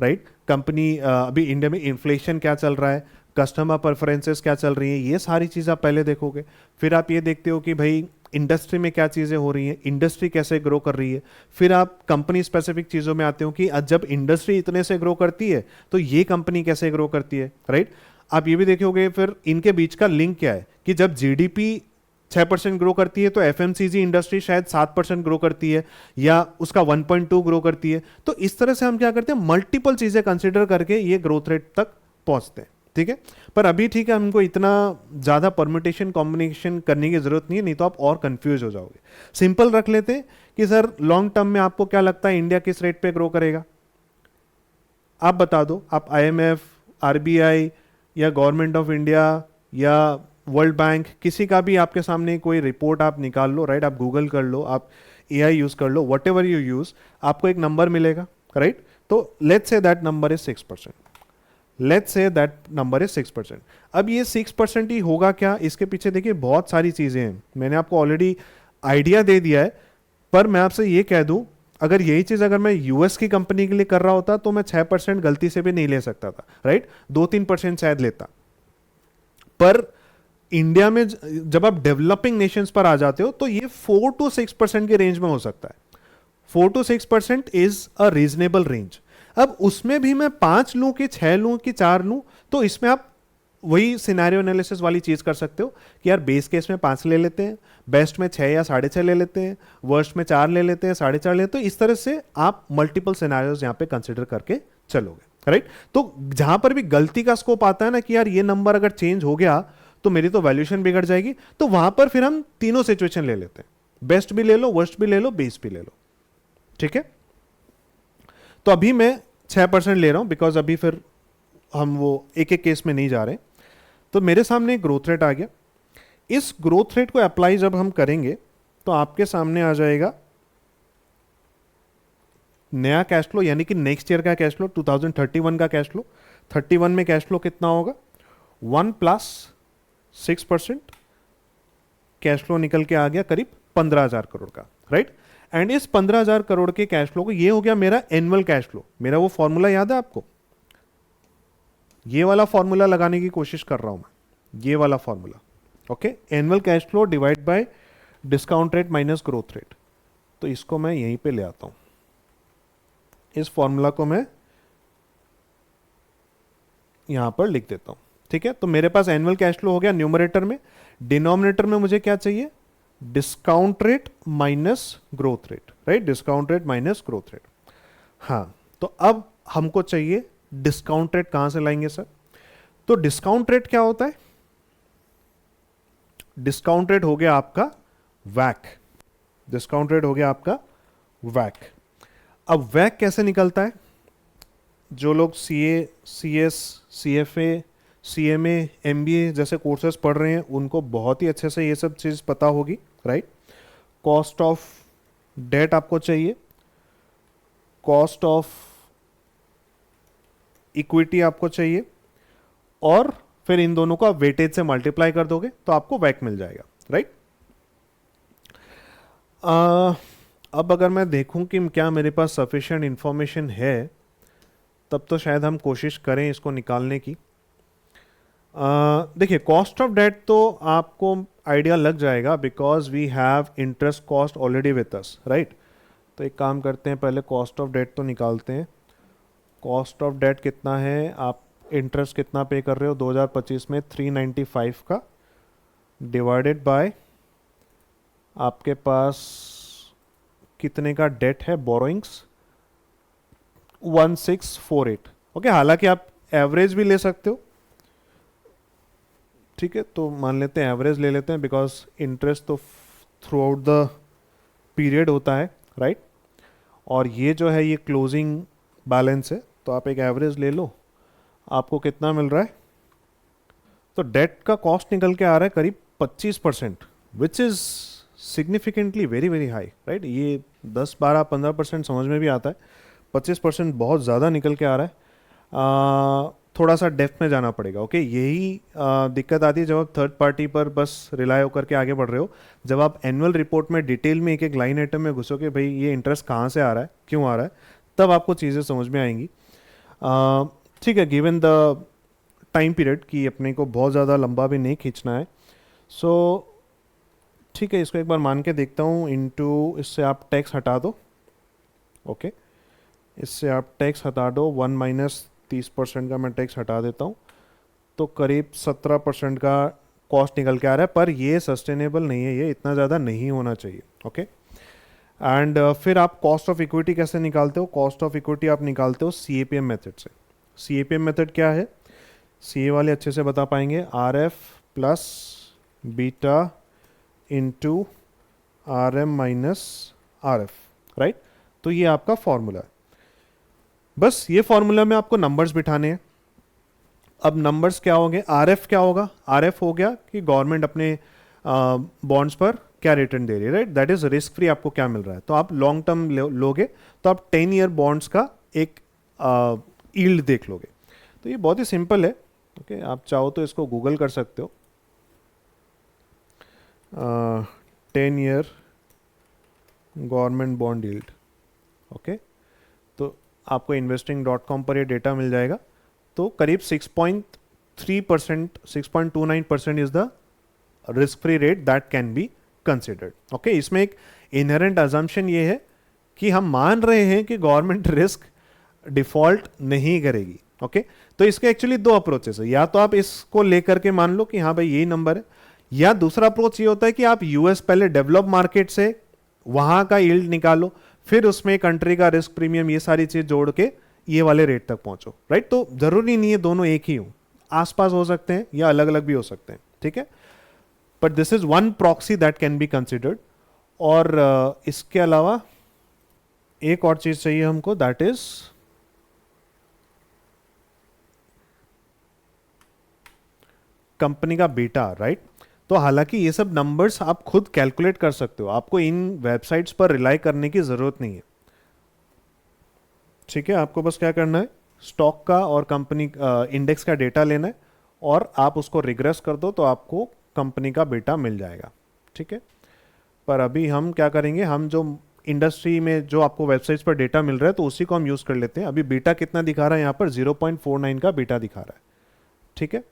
राइट? कंपनी अभी इंडिया में इन्फ्लेशन क्या चल रहा है, कस्टमर प्रेफरेंसेस क्या चल रही हैं, ये सारी चीज़ आप पहले देखोगे। फिर आप ये देखते हो कि भाई इंडस्ट्री में क्या चीज़ें हो रही हैं, इंडस्ट्री कैसे ग्रो कर रही है। फिर आप कंपनी स्पेसिफिक चीज़ों में आते हो कि जब इंडस्ट्री इतने से ग्रो करती है तो ये कंपनी कैसे ग्रो करती है, राइट? आप ये भी देखोगे फिर इनके बीच का लिंक क्या है कि जब जीडीपी 6% ग्रो करती है तो एफएमसीजी इंडस्ट्री शायद 7% ग्रो करती है या उसका 1.2 ग्रो करती है। तो इस तरह से हम क्या करते हैं, मल्टीपल चीजें कंसिडर करके ये ग्रोथ रेट तक पहुंचते हैं। ठीक है, पर अभी ठीक है, हमको इतना ज्यादा परम्यूटेशन कॉम्बिनेशन करने की जरूरत नहीं है, नहीं तो आप और कंफ्यूज हो जाओगे। सिंपल रख लेते हैं कि सर लॉन्ग टर्म में आपको क्या लगता है इंडिया किस रेट पे ग्रो करेगा? आप बता दो। आप आईएमएफ, आरबीआई या गवर्नमेंट ऑफ इंडिया या वर्ल्ड बैंक, किसी का भी आपके सामने कोई रिपोर्ट आप निकाल लो, राइट, आप गूगल कर लो, आप एआई यूज कर लो, वट एवर यू यूज, आपको एक नंबर मिलेगा, राइट। तो let's say that number is 6%, let's say that number is 6%। अब ये 6% ही होगा क्या, इसके पीछे देखिए बहुत सारी चीजें हैं, मैंने आपको ऑलरेडी आइडिया दे दिया है। पर मैं आपसे ये कह दूं, अगर यही चीज अगर मैं यूएस की कंपनी के लिए कर रहा होता तो मैं 6% गलती से भी नहीं ले सकता था, राइट, 2-3% शायद लेता। पर इंडिया में जब आप डेवलपिंग नेशंस पर आ जाते हो तो ये 4-6% के रेंज में हो सकता है। 4-6% इज अ रीजनेबल रेंज। अब उसमें भी मैं 5 लूं कि 6 लूं कि 4 लूं, तो इसमें आप वही सिनेरियो एनालिसिस वाली चीज कर सकते हो कि यार बेस केस में 5 ले लेते हैं, बेस्ट में 6 या 6.5 ले लेते हैं, वर्स्ट में 4 ले लेते हैं, 4.5 ले लेते हैं। इस तरह से आप मल्टीपल सिनेरियोज यहां पे कंसिडर करके चलोगे, राइट। तो जहां पर भी गलती का स्कोप आता है ना कि यार ये नंबर अगर चेंज हो गया तो मेरी तो वैल्यूएशन बिगड़ जाएगी, तो वहां पर फिर हम तीनों सिचुएशन ले लेते हैं, बेस्ट भी ले लो, वर्स्ट भी ले लो, बेस भी ले लो, ठीक है। तो अभी मैं 6% ले रहा हूं बिकॉज अभी फिर हम वो एक एक केस में नहीं जा रहे। तो मेरे सामने एक ग्रोथ रेट आ गया। इस ग्रोथ रेट को अप्लाई जब हम करेंगे तो आपके सामने आ जाएगा नया कैश फ्लो, यानी कि नेक्स्ट ईयर का कैश फ्लो, 2031 का कैश फ्लो। 31 में कैश फ्लो कितना होगा, 1 + 6%, कैश फ्लो निकल के आ गया करीब 15,000 करोड़ का, राइट। एंड इस 15,000 करोड़ के कैश फ्लो को, ये हो गया मेरा एनुअल कैश फ्लो। मेरा वो फॉर्मूला याद है आपको, ये वाला फॉर्मूला लगाने की कोशिश कर रहा हूं मैं, ये वाला formula, okay. Annual cash flow divide by discount rate minus growth rate. तो इसको मैं यहीं पे ले आता हूं, इस फॉर्मूला को मैं यहां पर लिख देता हूं, ठीक है। तो मेरे पास एनुअल कैश फ्लो हो गया न्यूमरेटर में। डिनोमिनेटर में मुझे क्या चाहिए, discount rate minus growth rate, right, discount rate minus growth rate. हाँ, तो अब हमको चाहिए डिस्काउंट रेट। कहां से लाएंगे सर, तो डिस्काउंट रेट क्या होता है, डिस्काउंट रेट हो गया आपका वैक, डिस्काउंट रेट हो गया आपका वैक। अब वैक कैसे निकलता है, जो लोग CA, CS, CFA, CMA, MBA जैसे कोर्सेज पढ़ रहे हैं उनको बहुत ही अच्छे से ये सब चीज़ पता होगी, राइट। कॉस्ट ऑफ डेट आपको चाहिए, कॉस्ट ऑफ इक्विटी आपको चाहिए, और फिर इन दोनों का वेटेज से मल्टीप्लाई कर दोगे तो आपको वैक मिल जाएगा, राइट। अब अगर मैं देखूं कि क्या मेरे पास सफिशिएंट इंफॉर्मेशन है, तब तो शायद हम कोशिश करें इसको निकालने की। देखिए, कॉस्ट ऑफ डेट तो आपको आइडिया लग जाएगा because we have interest cost already with us, right. तो एक काम करते हैं, पहले कॉस्ट ऑफ डेट तो निकालते हैं। कॉस्ट ऑफ डेट कितना है, आप इंटरेस्ट कितना पे कर रहे हो 2025 में, 395 का, डिवाइडेड बाय आपके पास कितने का डेट है, बोरोइंग्स 1648, ओके। हालांकि आप एवरेज भी ले सकते हो, ठीक है। तो मान लेते हैं एवरेज ले लेते हैं बिकॉज इंटरेस्ट तो थ्रू आउट द पीरियड होता है, राइट। और ये जो है ये क्लोजिंग बैलेंस है, तो आप एक एवरेज ले लो, आपको कितना मिल रहा है। तो डेट का कॉस्ट निकल के आ रहा है करीब 25%, which is significantly very very high, right. ये 10, 12, 15% समझ में भी आता है, 25% बहुत ज़्यादा निकल के आ रहा है। थोड़ा सा डेप्थ में जाना पड़ेगा, ओके। यही दिक्कत आती है जब आप थर्ड पार्टी पर बस रिलाय होकर के आगे बढ़ रहे हो। जब आप एनुअल रिपोर्ट में डिटेल में एक एक लाइन आइटम में घुसो कि भाई ये इंटरेस्ट कहाँ से आ रहा है, क्यों आ रहा है, तब आपको चीज़ें समझ में आएंगी, ठीक है। गिवन द टाइम पीरियड कि अपने को बहुत ज़्यादा लंबा भी नहीं खींचना है, सो ठीक है, इसको एक बार मान के देखता हूँ। इनटू इससे आप टैक्स हटा दो, ओके, इससे आप टैक्स हटा दो, 1 - 30% का मैं टैक्स हटा देता हूँ, तो करीब 17% का कॉस्ट निकल के आ रहा है। पर ये सस्टेनेबल नहीं है, ये इतना ज़्यादा नहीं होना चाहिए, ओके। एंड फिर आप कॉस्ट ऑफ इक्विटी कैसे निकालते हो, कॉस्ट ऑफ इक्विटी आप निकालते हो CAPM मेथड से। CAPM मेथड क्या है, CA वाले अच्छे से बता पाएंगे, RF plus beta into RM minus RF, right. तो ये आपका फॉर्मूला है। बस ये फॉर्मूला में आपको नंबर्स बिठाने हैं, अब नंबर्स क्या होंगे, आरएफ क्या होगा, आरएफ हो गया कि गवर्नमेंट अपने बॉन्ड्स पर क्या रिटर्न दे रही है, right, that is risk free, आपको क्या मिल रहा है। तो आप लॉन्ग टर्म लोगे तो आप 10 ईयर बॉन्ड्स का एक यील्ड देख लोगे। तो ये बहुत ही सिंपल है। ओके, आप चाहो तो इसको गूगल कर सकते हो, 10 year government bond yield. Okay, तो आपको investing.com पर ये डेटा मिल जाएगा। तो करीब 6.3%, 6.29% is the risk free rate that can be considered. Okay, इसमें एक इनहेरेंट अजम्पशन ये है कि हम मान रहे हैं कि गवर्नमेंट रिस्क डिफॉल्ट नहीं करेगी। ओके, तो इसके एक्चुअली दो अप्रोचेस है, या तो आप इसको लेकर के मान लो कि हाँ भाई यही नंबर है, या दूसरा अप्रोच ये होता है कि आप यूएस पहले डेवलप मार्केट से वहां का यील्ड निकालो, फिर उसमें कंट्री का रिस्क प्रीमियम ये सारी चीज जोड़ के ये वाले रेट तक पहुंचो, राइट। तो जरूरी नहीं है दोनों एक ही हो, आसपास हो सकते हैं या अलग अलग भी हो सकते हैं, ठीक है। But this is one proxy that can be considered. और इसके अलावा एक और चीज चाहिए हमको, दैट इज कंपनी का बीटा, राइट। तो हालांकि ये सब नंबर्स आप खुद कैलकुलेट कर सकते हो, आपको इन वेबसाइट्स पर रिलाई करने की जरूरत नहीं है, ठीक है। आपको बस क्या करना है, स्टॉक का और कंपनी इंडेक्स का डेटा लेना है और आप उसको रिग्रेस कर दो तो आपको कंपनी का बीटा मिल जाएगा, ठीक है। पर अभी हम क्या करेंगे, हम जो इंडस्ट्री में जो आपको वेबसाइट्स पर डेटा मिल रहा है तो उसी को हम यूज कर लेते हैं। अभी बीटा कितना दिखा रहा है यहाँ पर, 0.49 का बीटा दिखा रहा है, ठीक है।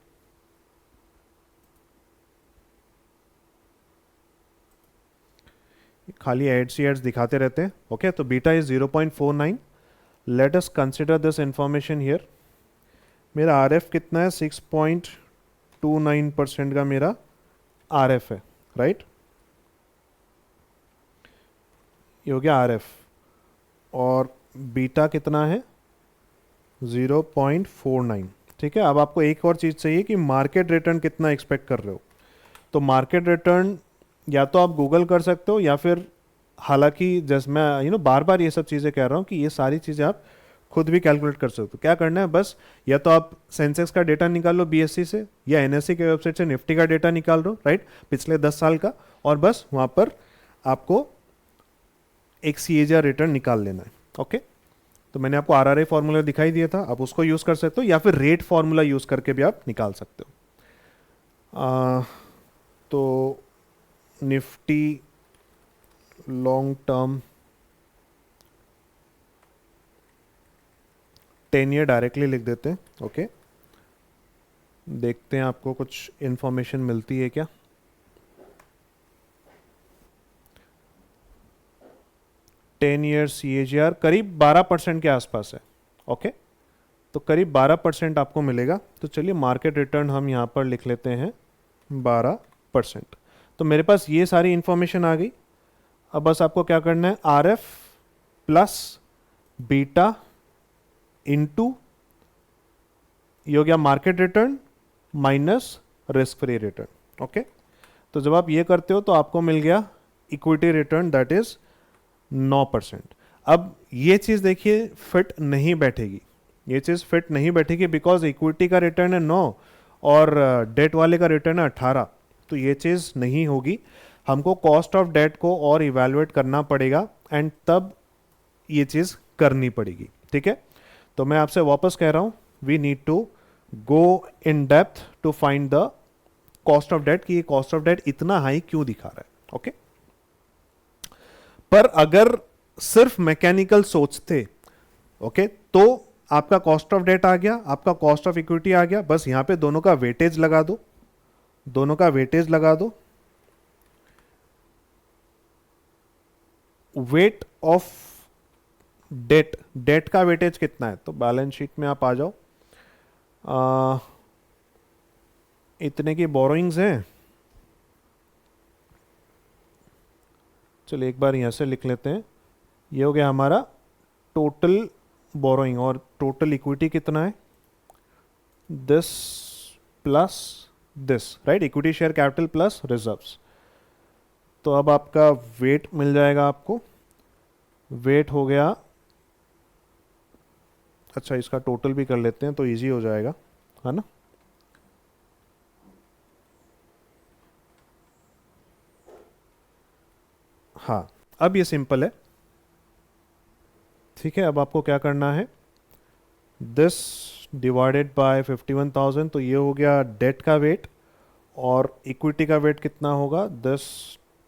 खाली एड्स ही एड्स दिखाते रहते हैं। ओके, तो beta is 0.49। Let us consider this information here. मेरा आरएफ कितना है, 6.29% का मेरा आरएफ है, राइट। ये हो गया आरएफ, और बीटा कितना है, 0.49, ठीक है। अब आपको एक और चीज़ चाहिए कि मार्केट रिटर्न कितना एक्सपेक्ट कर रहे हो। तो मार्केट रिटर्न या तो आप गूगल कर सकते हो, या फिर हालांकि जैसे मैं बार बार ये सब चीज़ें कह रहा हूँ कि ये सारी चीज़ें आप खुद भी कैलकुलेट कर सकते हो। क्या करना है, बस या तो आप सेंसेक्स का डेटा निकाल लो बीएससी से, या एनएससी के वेबसाइट से निफ्टी का डेटा निकाल लो, राइट, पिछले 10 साल का, और बस वहाँ पर आपको एक सीएजीआर रिटर्न निकाल लेना है। ओके, तो मैंने आपको आरआरए फॉर्मूला दिखाई दिया था, आप उसको यूज़ कर सकते हो, या फिर रेट फॉर्मूला यूज़ करके भी आप निकाल सकते हो। तो Nifty long term 10 year directly लिख देते हैं। ओके, देखते हैं आपको कुछ इंफॉर्मेशन मिलती है क्या। टेन ईयर CAGR करीब 12% के आसपास है। ओके, तो करीब 12% आपको मिलेगा। तो चलिए मार्केट रिटर्न हम यहाँ पर लिख लेते हैं 12%। तो मेरे पास ये सारी इंफॉर्मेशन आ गई। अब बस आपको क्या करना है, आरएफ प्लस बीटा इंटू ये हो गया market return minus risk free return. Okay, तो जब आप ये करते हो तो आपको मिल गया इक्विटी रिटर्न दैट इज 9%। अब ये चीज देखिए फिट नहीं बैठेगी, ये चीज फिट नहीं बैठेगी बिकॉज इक्विटी का रिटर्न है 9 और डेट वाले का रिटर्न है 18। तो ये चीज नहीं होगी, हमको कॉस्ट ऑफ डेट को और इवेलुएट करना पड़ेगा एंड तब ये चीज करनी पड़ेगी, ठीक है। तो मैं आपसे वापस कह रहा हूं, we need to go in depth to find the cost of debt, कि ये कॉस्ट ऑफ डेट इतना हाई क्यों दिखा रहा है। ओके, पर अगर सिर्फ मैकेनिकल सोचते, ओके, तो आपका कॉस्ट ऑफ डेट आ गया, आपका कॉस्ट ऑफ इक्विटी आ गया, बस यहां पे दोनों का वेटेज लगा दो, दोनों का वेटेज लगा दो। वेट ऑफ डेट, डेट का वेटेज कितना है, तो बैलेंस शीट में आप आ जाओ। इतने की बोरोइंग्स हैं, चलिए एक बार यहां से लिख लेते हैं। ये हो गया हमारा टोटल बोरोइंग, और टोटल इक्विटी कितना है, this plus this, right, equity share capital plus reserves. तो अब आपका वेट मिल जाएगा आपको, वेट हो गया, अच्छा इसका टोटल भी कर लेते हैं तो इजी हो जाएगा, है ना। हाँ, अब ये सिंपल है, ठीक है। अब आपको क्या करना है, दिस डिवाइडेड बाय 51,000, तो ये हो गया डेट का वेट, और इक्विटी का वेट कितना होगा, दिस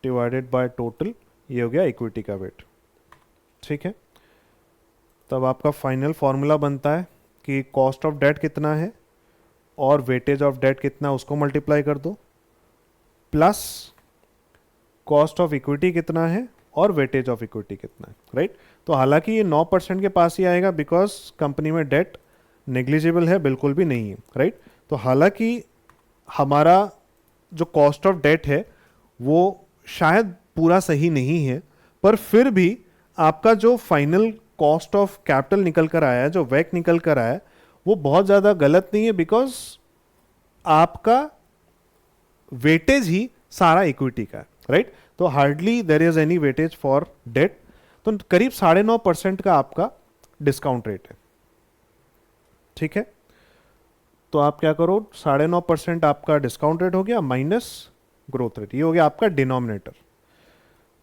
डिवाइडेड बाय टोटल, ये हो गया इक्विटी का वेट, ठीक है। तब आपका फाइनल फॉर्मूला बनता है कि कॉस्ट ऑफ डेट कितना है और वेटेज ऑफ डेट कितना, उसको मल्टीप्लाई कर दो, प्लस कॉस्ट ऑफ इक्विटी कितना है और वेटेज ऑफ इक्विटी कितना है, राइट। तो हालांकि ये 9% के पास ही आएगा, बिकॉज कंपनी में डेट नेग्लिजिबल है, बिल्कुल भी नहीं है, राइट। तो हालांकि हमारा जो कॉस्ट ऑफ डेट है वो शायद पूरा सही नहीं है, पर फिर भी आपका जो फाइनल कॉस्ट ऑफ कैपिटल निकल कर आया है, जो वैक निकल कर आया है, वो बहुत ज़्यादा गलत नहीं है, बिकॉज आपका वेटेज ही सारा इक्विटी का है, राइट। तो hardly there is any weightage for debt, तो करीब 9.5% का आपका डिस्काउंट रेट है, ठीक है। तो आप क्या करो, 9.5% आपका डिस्काउंट रेट हो गया माइनस ग्रोथ रेट, ये हो गया आपका डिनोमिनेटर।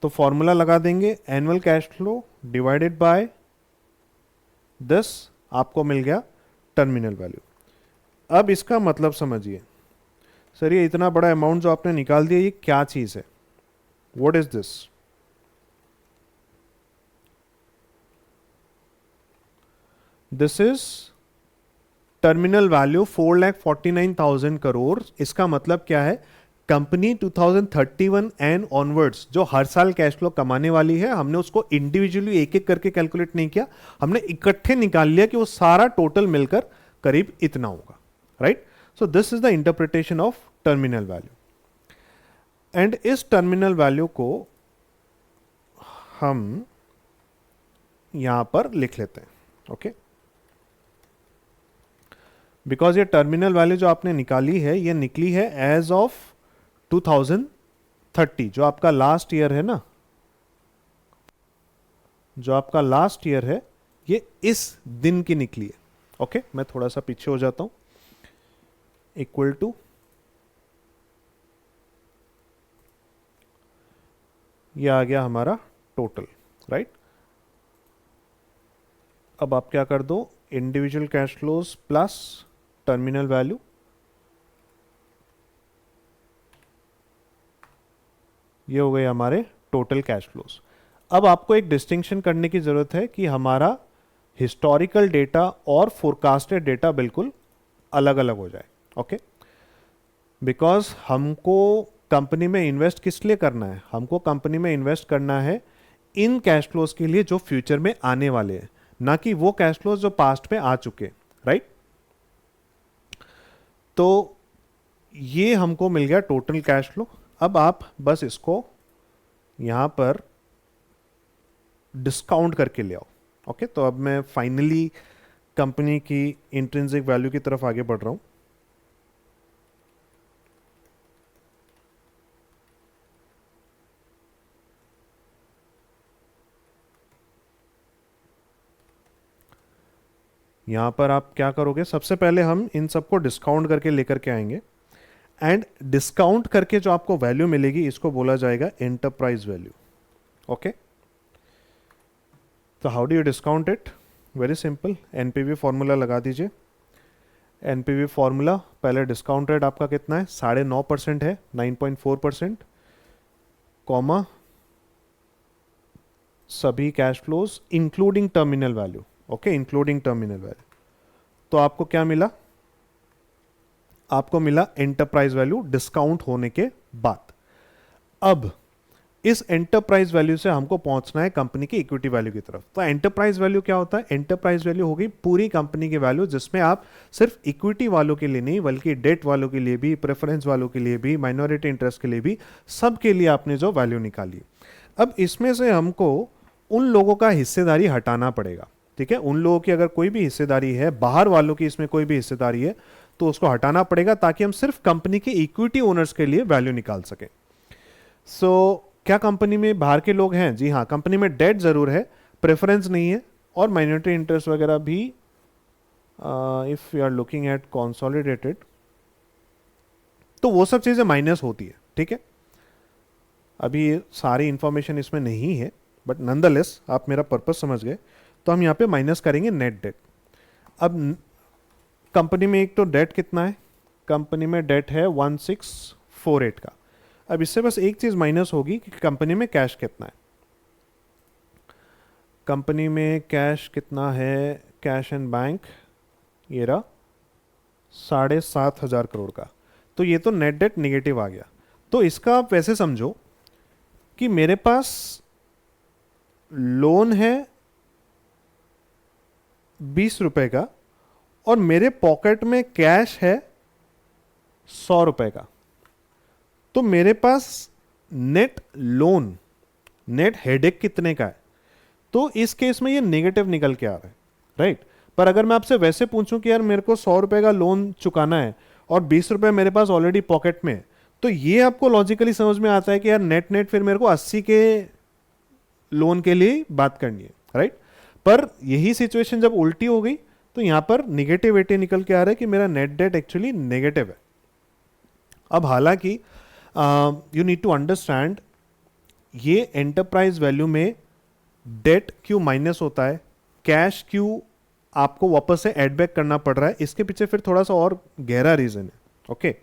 तो फॉर्मूला लगा देंगे, annual cash flow divided by this, आपको मिल गया टर्मिनल वैल्यू। अब इसका मतलब समझिए, सर ये इतना बड़ा अमाउंट जो आपने निकाल दिया, ये क्या चीज है, what is this? This is terminal value 4,49,000 crore. इसका मतलब क्या है, कंपनी 2031 एंड ऑनवर्ड्स जो हर साल कैश फ्लो कमाने वाली है, हमने उसको इंडिविजुअली एक एक करके कैलकुलेट नहीं किया, हमने इकट्ठे निकाल लिया कि वो सारा टोटल मिलकर करीब इतना होगा, right. So this is the interpretation of terminal value. And इस टर्मिनल वैल्यू को हम यहां पर लिख लेते हैं, ओके। बिकॉज ये टर्मिनल वैल्यू जो आपने निकाली है, ये निकली है एज ऑफ 2030, जो आपका लास्ट ईयर है ना, जो आपका लास्ट ईयर है, ये इस दिन की निकली है, ओके। मैं थोड़ा सा पीछे हो जाता हूं, इक्वल टू ये आ गया हमारा टोटल, राइट। अब आप क्या कर दो, individual cash flows plus terminal value, ये हो गए हमारे टोटल कैश फ्लोज। अब आपको एक डिस्टिंक्शन करने की जरूरत है कि हमारा हिस्टोरिकल डेटा और फोरकास्टेड डेटा बिल्कुल अलग अलग हो जाए, ओके। बिकॉज हमको कंपनी में इन्वेस्ट किस लिए करना है, हमको कंपनी में इन्वेस्ट करना है इन कैश फ्लोज के लिए जो फ्यूचर में आने वाले हैं, ना कि वो कैश फ्लोज जो पास्ट में आ चुके, राइट। तो ये हमको मिल गया टोटल कैश फ्लो। अब आप बस इसको यहां पर डिस्काउंट करके ले आओ, ओके। तो अब मैं फाइनली कंपनी की इंट्रिंसिक वैल्यू की तरफ आगे बढ़ रहा हूं। यहां पर आप क्या करोगे, सबसे पहले हम इन सबको डिस्काउंट करके लेकर के आएंगे, एंड डिस्काउंट करके जो आपको वैल्यू मिलेगी, इसको बोला जाएगा एंटरप्राइज वैल्यू, ओके। तो how do you discount it, very simple, NPV formula लगा दीजिए। एनपीवी फॉर्मूला, पहले डिस्काउंट रेट आपका कितना है, 9.5% है, 9.4%, कॉमा सभी cash flows including terminal value, okay, including terminal value. तो आपको क्या मिला, आपको मिला एंटरप्राइज वैल्यू डिस्काउंट होने के बाद। अब इस एंटरप्राइज वैल्यू से हमको पहुंचना है कंपनी की इक्विटी वैल्यू की तरफ। तो एंटरप्राइज वैल्यू क्या होता है, एंटरप्राइज वैल्यू होगी पूरी कंपनी की वैल्यू, जिसमें आप सिर्फ इक्विटी वालों के लिए नहीं, बल्कि डेट वालों के लिए भी, प्रेफरेंस वालों के लिए भी, माइनॉरिटी इंटरेस्ट के लिए भी, सबके लिए आपने जो वैल्यू निकाली। अब इसमें से हमको उन लोगों का हिस्सेदारी हटाना पड़ेगा, ठीक है। उन लोगों की अगर कोई भी हिस्सेदारी है, बाहर वालों की इसमें कोई भी हिस्सेदारी है, तो उसको हटाना पड़ेगा, ताकि हम सिर्फ कंपनी के इक्विटी ओनर्स के लिए वैल्यू निकाल सकें। सो क्या कंपनी में बाहर के लोग हैं? जी हाँ, कंपनी में डेट जरूर है, प्रेफरेंस नहीं है, और माइनॉरिटी इंटरेस्ट वगैरह भी। If you are looking at consolidated, तो वो सब चीजें माइनस होती है, ठीक है। अभी ये सारी इंफॉर्मेशन इसमें नहीं है, बट नंदलेस आप मेरा पर्पस समझ गए। तो हम यहाँ पे माइनस करेंगे नेट डेट। अब कंपनी में एक तो डेट कितना है, कंपनी में डेट है 1648 का। अब इससे बस एक चीज़ माइनस होगी कि कंपनी में कैश कितना है। कंपनी में कैश कितना है, कैश एंड बैंक ये रहा 7,500 करोड़ का। तो ये तो नेट डेट निगेटिव आ गया। तो इसका आप वैसे समझो कि मेरे पास लोन है 20 रुपए का और मेरे पॉकेट में कैश है 100 रुपए का। तो मेरे पास नेट लोन, नेट हेडेक कितने का है? तो इस केस में ये नेगेटिव निकल के आ रहा है, राइट। पर अगर मैं आपसे वैसे पूछूं कि यार मेरे को 100 रुपए का लोन चुकाना है और 20 रुपए मेरे पास ऑलरेडी पॉकेट में है, तो ये आपको लॉजिकली समझ में आता है कि यार नेट नेट फिर मेरे को 80 के लोन के लिए बात करनी है, राइट। पर यही सिचुएशन जब उल्टी हो गई तो यहां पर निगेटिविटी निकल के आ रहा है कि मेरा नेट डेट एक्चुअली नेगेटिव है। अब हालांकि यू नीड टू अंडरस्टैंड ये एंटरप्राइज वैल्यू में डेट क्यों माइनस होता है, कैश क्यों आपको वापस से एड बैक करना पड़ रहा है, इसके पीछे फिर थोड़ा सा और गहरा रीजन है। ओके,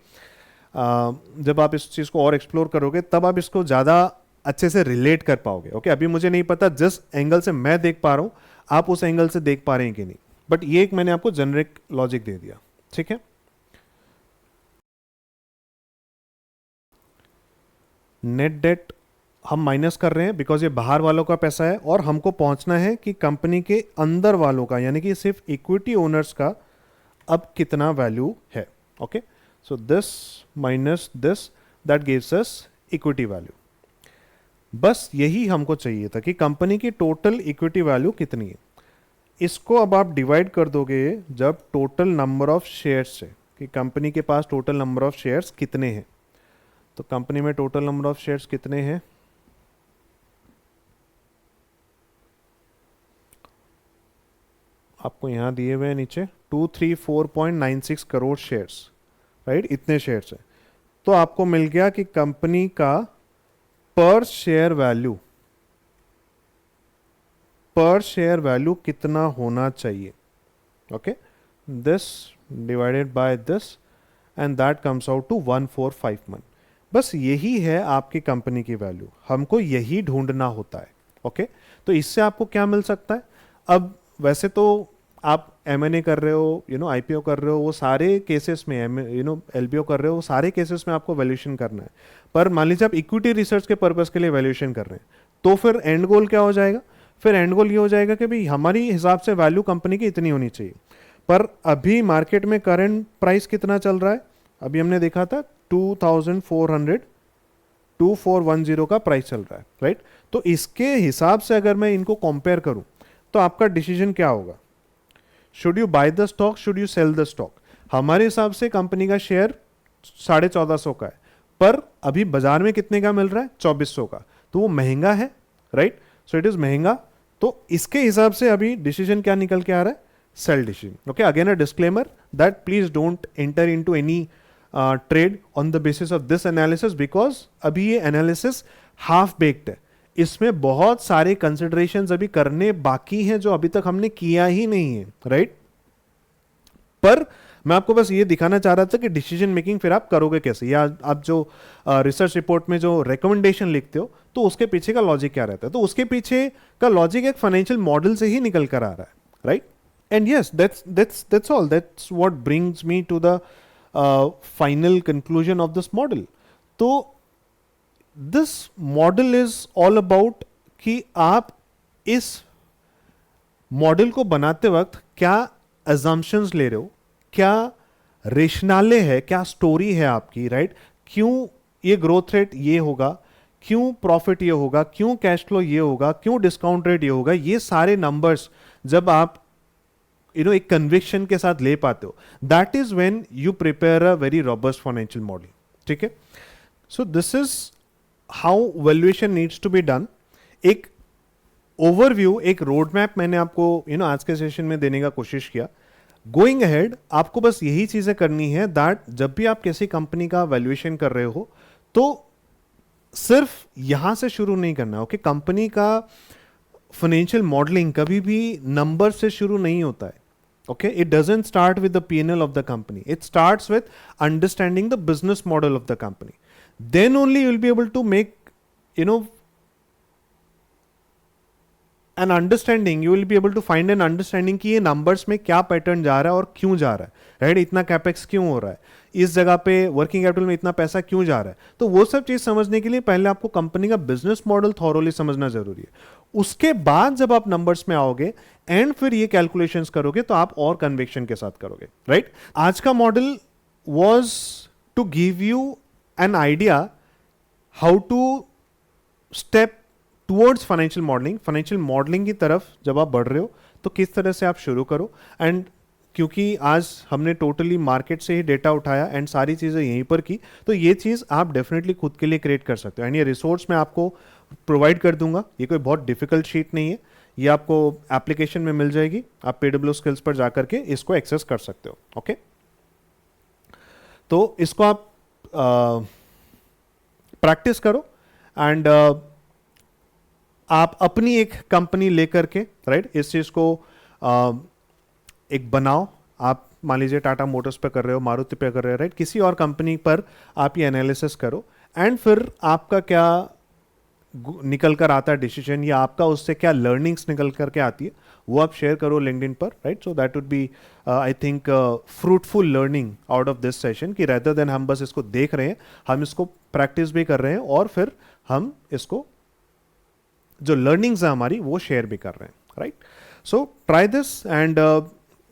जब आप इस चीज़ को और एक्सप्लोर करोगे तब आप इसको ज़्यादा अच्छे से रिलेट कर पाओगे। ओके, अभी मुझे नहीं पता जिस एंगल से मैं देख पा रहा हूँ आप उस एंगल से देख पा रहे हैं कि नहीं, बट ये एक मैंने आपको जेनरिक लॉजिक दे दिया, ठीक है। नेट डेट हम माइनस कर रहे हैं बिकॉज ये बाहर वालों का पैसा है और हमको पहुंचना है कि कंपनी के अंदर वालों का, यानी कि सिर्फ इक्विटी ओनर्स का अब कितना वैल्यू है। Okay, so this minus this that gives us equity value. बस यही हमको चाहिए था कि कंपनी की टोटल इक्विटी वैल्यू कितनी है। इसको अब आप डिवाइड कर दोगे जब टोटल नंबर ऑफ शेयर्स से, कि कंपनी के पास टोटल नंबर ऑफ शेयर्स कितने हैं। तो कंपनी में टोटल नंबर ऑफ शेयर्स कितने हैं, आपको यहां दिए हुए हैं नीचे 234.96 करोड़ शेयर्स, राइट, इतने शेयर्स है। तो आपको मिल गया कि कंपनी का पर शेयर वैल्यू कितना होना चाहिए। Okay, this divided by this and that comes out to 1451। बस यही है आपकी कंपनी की वैल्यू, हमको यही ढूंढना होता है। ओके, तो इससे आपको क्या मिल सकता है। अब वैसे तो आप M&A कर रहे हो, IPO कर रहे हो, वो सारे केसेस में LBO कर रहे हो, वो सारे केसेस में आपको वैल्यूएशन करना है। पर मान लीजिए आप इक्विटी रिसर्च के पर्पस के लिए वैल्यूएशन कर रहे हैं, तो फिर एंड गोल क्या हो जाएगा, फिर एंड गोल ये हो जाएगा कि भाई हमारी हिसाब से वैल्यू कंपनी की इतनी होनी चाहिए। पर अभी मार्केट में करंट प्राइस कितना चल रहा है, अभी हमने देखा था 2410 का प्राइस चल रहा है, राइट। तो इसके हिसाब से अगर मैं इनको कंपेयर करूं तो आपका डिसीजन क्या होगा, should you buy the stock, should you sell the stock. हमारे हिसाब से कंपनी का शेयर 1450 का है, पर अभी बाजार में कितने का मिल रहा है, 2400 का, तो वो महंगा है, राइट। सो इट इज महंगा। तो इसके हिसाब से अभी डिसीजन क्या निकल के आ रहा है, sell decision. Okay, again a disclaimer that please don't enter into any trade on the basis of this analysis, because अभी ये एनालिसिस हाफ बेक्ड है, इसमें बहुत सारे कंसिडरेशंस अभी करने बाकी हैं जो अभी तक हमने किया ही नहीं है, राइट। पर मैं आपको बस ये दिखाना चाह रहा था कि डिसीजन मेकिंग फिर आप करोगे कैसे, या आप जो रिसर्च रिपोर्ट में जो रिकमेंडेशन लिखते हो तो उसके पीछे का लॉजिक क्या रहता है। तो उसके पीछे का लॉजिक एक फाइनेंशियल मॉडल से ही निकल कर आ रहा है, right. And yes, that's all, that's what brings me to the final conclusion of this model. तो this model is all about कि आप इस मॉडल को बनाते वक्त क्या अजम्पशंस ले रहे हो, क्या रेशनाले है, क्या स्टोरी है आपकी, राइट। क्यों ये ग्रोथ रेट ये होगा, क्यों प्रॉफिट ये होगा, क्यों कैश फ्लो ये होगा, क्यों डिस्काउंट रेट ये होगा, ये सारे नंबर्स जब आप एक कन्विक्शन के साथ ले पाते हो, that is when you prepare a very robust financial model, ठीक है। So this is how valuation needs to be done. एक ओवरव्यू, एक रोड मैप मैंने आपको आज के सेशन में देने का कोशिश किया। गोइंग अहेड आपको बस यही चीजें करनी है दैट जब भी आप किसी कंपनी का वैल्यूएशन कर रहे हो तो सिर्फ यहां से शुरू नहीं करना, ओके? कंपनी का फाइनेंशियल मॉडलिंग कभी भी नंबर से शुरू नहीं होता है, okay? It doesn't start with the P&L of the company. It starts with understanding the business model of the company. Then only you will be able to make, you know, an understanding. You will be able to find an understanding कि ये numbers में क्या pattern जा रहा है और क्यों जा रहा है, right? इतना capex क्यों हो रहा है, इस जगह पे वर्किंग कैपिटल में इतना पैसा क्यों जा रहा है। तो वो सब चीज समझने के लिए पहले आपको कंपनी का बिजनेस मॉडल थॉरोली समझना जरूरी है। उसके बाद जब आप नंबर्स में आओगे एंड फिर ये कैलकुलेशंस करोगे तो आप और कन्विक्शन के साथ करोगे, राइट? आज का model was to give you an idea how to step towards financial modelling की तरफ जब आप बढ़ रहे हो तो किस तरह से आप शुरू करो। एंड क्योंकि आज हमने टोटली मार्केट से ही डेटा उठाया एंड सारी चीज़ें यहीं पर की, तो ये चीज़ आप डेफिनेटली खुद के लिए क्रिएट कर सकते हो। एंड ये रिसोर्स मैं आपको प्रोवाइड कर दूंगा, ये कोई बहुत डिफिकल्ट शीट नहीं है, ये आपको एप्लीकेशन में मिल जाएगी, आप पेडब्ल्यू स्किल्स पर जाकर के इसको एक्सेस कर सकते हो, ओके? तो इसको आप प्रैक्टिस करो एंड आप अपनी एक कंपनी लेकर के, राइट, इस चीज़ को एक बनाओ। आप मान लीजिए टाटा मोटर्स पे कर रहे हो, मारुति पे कर रहे हो, राइट, किसी और कंपनी पर आप ये एनालिसिस करो एंड फिर आपका क्या निकल कर आता है डिसीजन, या आपका उससे क्या लर्निंग्स निकल करके आती है, वो आप शेयर करो लिंक्डइन पर, right? So that would be I think fruitful learning out of this session, कि रेदर देन हम बस इसको देख रहे हैं, हम इसको प्रैक्टिस भी कर रहे हैं और फिर हम इसको जो लर्निंग्स है हमारी वो शेयर भी कर रहे हैं, right? So try this and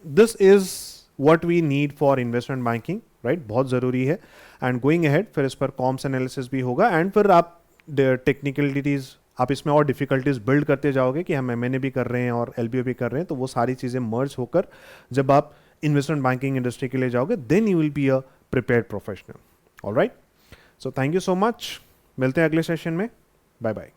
this is what we need for investment banking, right? बहुत ज़रूरी है। एंड गोइंग अहेड फिर इस पर कॉम्स एनालिसिस भी होगा एंड फिर आप टेक्निकलिटीज़, आप इसमें और डिफिकल्टीज बिल्ड करते जाओगे कि हम एमएनए भी कर रहे हैं और एलबीओ भी कर रहे हैं, तो वो सारी चीज़ें मर्ज होकर जब आप इन्वेस्टमेंट बैंकिंग इंडस्ट्री के लिए जाओगे then you will be a prepared professional. Alright, so thank you so much, मिलते हैं अगले सेशन में, बाय बाय।